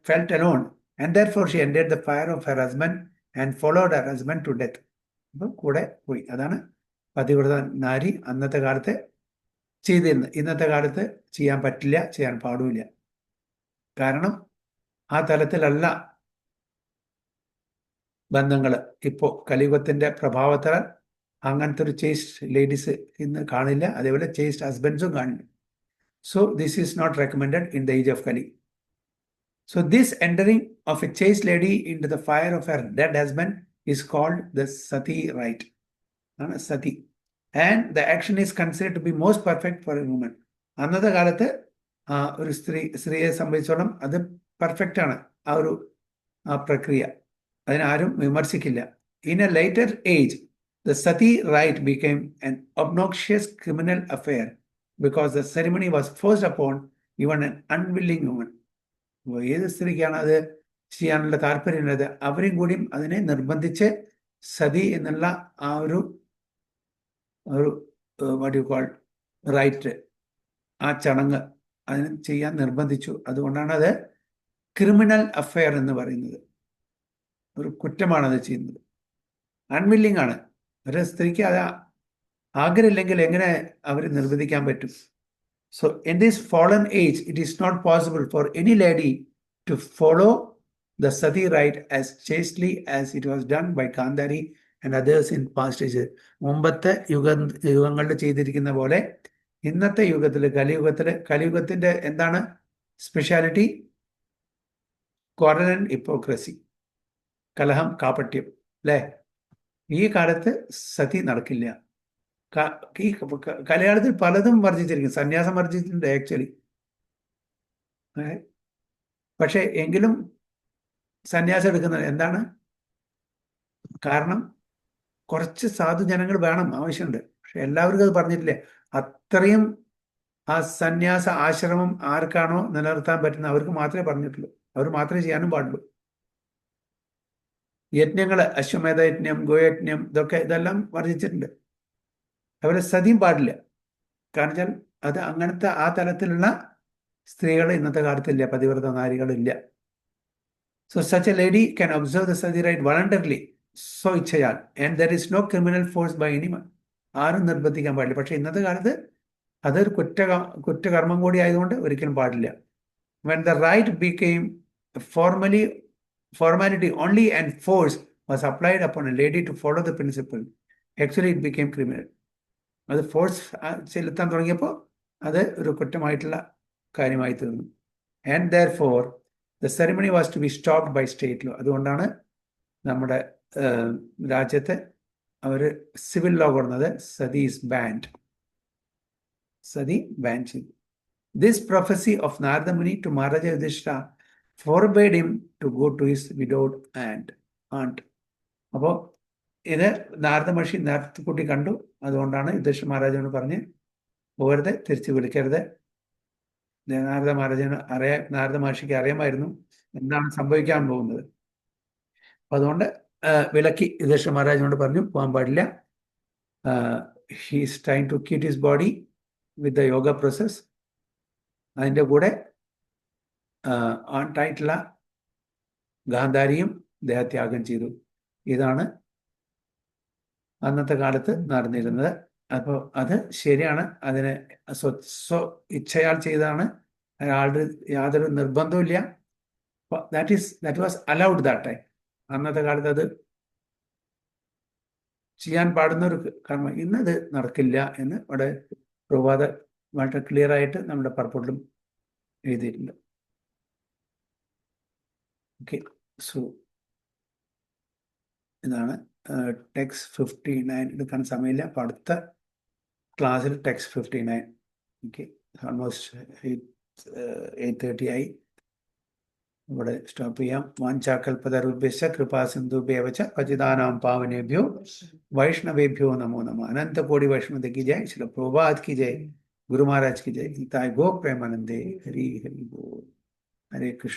felt alone, and therefore she entered the fire of her husband and followed her husband to death. അപ്പം കൂടെ പോയി. അതാണ് പതിവ്രത നാരി അന്നത്തെ കാലത്ത് ചെയ്തിരുന്നത്. ഇന്നത്തെ കാലത്ത് ചെയ്യാൻ പറ്റില്ല, ചെയ്യാൻ പാടില്ല. കാരണം ആ തലത്തിലല്ല ബന്ധങ്ങൾ ഇപ്പോൾ കലിയുഗത്തിന്റെ പ്രഭാവത്താൽ അങ്ങനത്തെ ഒരു ചേസ്റ്റ് ലേഡീസ് ഇന്ന് കാണില്ല, അതേപോലെ ചേസ്റ്റ് ഹസ്ബൻഡ്സും കാണില്ല. So this is not recommended in the age of Kali. So this entering of a chaste lady into the fire of her dead husband is called the sati rite. Sati. And the action is considered to be most perfect for a woman. അന്നത്തെ കാലത്ത് ഒരു സ്ത്രീയെ സംബന്ധിച്ചോളം അത് പെർഫെക്റ്റ് ആണ് ആ ഒരു പ്രക്രിയ, അതിനാരും വിമർശിക്കില്ല. In a later age, the sati rite became an obnoxious criminal affair because the ceremony was forced upon even an unwilling woman. ഏത് സ്ത്രീക്കാണ് അത് ചെയ്യാനുള്ള താല്പര്യമുള്ളത്, അവരും കൂടിയും അതിനെ നിർബന്ധിച്ച് സതി എന്നുള്ള ആ ഒരു വാട്ട് യു കോൾ റൈറ്റ്, ആ ചടങ്ങ് അതിന് ചെയ്യാൻ നിർബന്ധിച്ചു. അതുകൊണ്ടാണ് അത് ക്രിമിനൽ അഫെയർ എന്ന് പറയുന്നത്. ഒരു കുറ്റമാണ് അത് ചെയ്യുന്നത്. അൺവില്ലിംഗ് ആണ്. ഒരു സ്ത്രീക്ക് അത് ആഗ്രഹമില്ലെങ്കിൽ എങ്ങനെ അവർ നിർബന്ധിക്കാൻ പറ്റും? So in this fallen age, it is not possible for any lady to follow the sati rite as chastely as it was done by Gandhari and others in past ages. മുമ്പത്തെ യുഗങ്ങളിൽ ചെയ്തിരിക്കുന്ന പോലെ ഇന്നത്തെ കലിയുഗത്തിന്റെ എന്താണ് സ്പെഷ്യാലിറ്റി? ക്വാറൽ ആൻഡ് ഹിപ്പോക്രസി, കലഹം, കാപട്യം, അല്ലേ? ഈ കാലത്ത് സതി നടക്കില്ല. ഈ കലയാളത്തിൽ പലതും വർജിച്ചിരിക്കും. സന്യാസം വർജിച്ചിട്ടുണ്ട് ആക്ച്വലി. പക്ഷെ എങ്കിലും സന്യാസം എടുക്കുന്നത് എന്താണ് കാരണം? കുറച്ച് സാധുജനങ്ങൾ വേണം, ആവശ്യമുണ്ട്. പക്ഷെ എല്ലാവർക്കും അത് പറഞ്ഞിട്ടില്ലേ. അത്രയും ആ സന്യാസ ആശ്രമം ആർക്കാണോ നിലനിർത്താൻ പറ്റുന്നത് അവർക്ക് മാത്രമേ പറഞ്ഞിട്ടുള്ളൂ, അവർ മാത്രമേ ചെയ്യാനും പാടുള്ളൂ. യജ്ഞങ്ങൾ, അശ്വമേധ യജ്ഞം, ഗോയജ്ഞം, ഇതെല്ലാം വർജിച്ചിട്ടുണ്ട്. അതുപോലെ സതിയും പാടില്ല. കാരണം വെച്ചാൽ അത് അങ്ങനത്തെ ആ തലത്തിലുള്ള സ്ത്രീകൾ ഇന്നത്തെ കാലത്തില്ല, പതിവ്രത നാരികളില്ല. So such a lady can observe the sati rite voluntarily, so ഇച്ഛയാൽ, and there is no criminal force by anyone. ആരും നിർബന്ധിക്കാൻ പാടില്ല. പക്ഷെ ഇന്നത്തെ കാലത്ത് അതൊരു കുറ്റകർമ്മം കൂടി ആയതുകൊണ്ട് ഒരിക്കലും പാടില്ല. When the right became formality only and force was applied upon a lady to follow the principle, actually it became criminal. അത് ഫോഴ്സ് ചെലുത്താൻ തുടങ്ങിയപ്പോൾ അത് ഒരു കുറ്റമായിട്ടുള്ള കാര്യമായി തീർന്നു. And therefore the ceremony was to be stopped by state law. അതുകൊണ്ടാണ് നമ്മുടെ രാജ്യത്ത് അവർ സിവിൽ ലോ കൊടുക്കുന്നത് sati is banned. Sati ban ചെയ്തു. This prophecy of Narada Muni to Maharaja Yudhishthira forbade him to go to his widowed aunt. അപ്പോൾ ഇത് നാരദ മഹർഷി നേരത്തെ കൂട്ടി കണ്ടു. അതുകൊണ്ടാണ് യുധിഷ്ഠിര മഹാരാജാവിന് പറഞ്ഞ് പോകരുത്, തിരിച്ച് വിളിക്കരുത്. നാരദ മഹർഷിക്ക് അറിയാമായിരുന്നു എന്താണ് സംഭവിക്കാൻ പോകുന്നത്. അതുകൊണ്ട് വിലക്കി യുധിഷ്ഠിര മഹാരാജാവിനോട് പറഞ്ഞു പോകാൻ പാടില്ല. He is trying to keep his body with the yoga process. അതിൻ്റെ കൂടെ ആയിട്ടുള്ള ഗാന്ധാരിയും ദേഹത്യാഗം ചെയ്തു. ഇതാണ് അന്നത്തെ കാലത്ത് നടന്നിരുന്നത്. അപ്പോൾ അത് ശരിയാണ്. അതിന് ഇച്ഛയാൽ ചെയ്തതാണ്. അയാളുടെ യാതൊരു നിർബന്ധവും ഇല്ല. That was allowed that time. അന്നത്തെ കാലത്ത് അത് ചെയ്യാൻ പാടുന്ന ഒരു കർമ്മം. ഇന്നത് നടക്കില്ല എന്ന് ഇവിടെ പ്രഭാത വളരെ ക്ലിയർ ആയിട്ട് നമ്മുടെ പർപ്പട്ടിലും എഴുതിയിട്ടുണ്ട്. ഓക്കെ, സോ ഇതാണ് ടെക്സ്റ്റ് 59. എടുക്കാൻ സമയമില്ല. അപ്പോൾ അടുത്ത ക്ലാസ്സിൽ ടെക്സ്റ്റ് 59. ഓക്കെ, ഓൾമോസ്റ്റ് 8:30 ആയി. ഇവിടെ സ്റ്റോപ്പ് ചെയ്യാം. വാഞ്ചാകൽപതരുഭ്യശ്ച കൃപാസിന്ധുഭ്യവച പതിതാനാം പാവനേഭ്യോ വൈഷ്ണവേഭ്യോ നമോ നമഃ. अनंत कोटि वैष्णव की जय. श्रील प्रभुपाद की जय. गुरु महाराज की जय. गो प्रेमानंदे. हरि हरि बोल. हरे कृष्ण.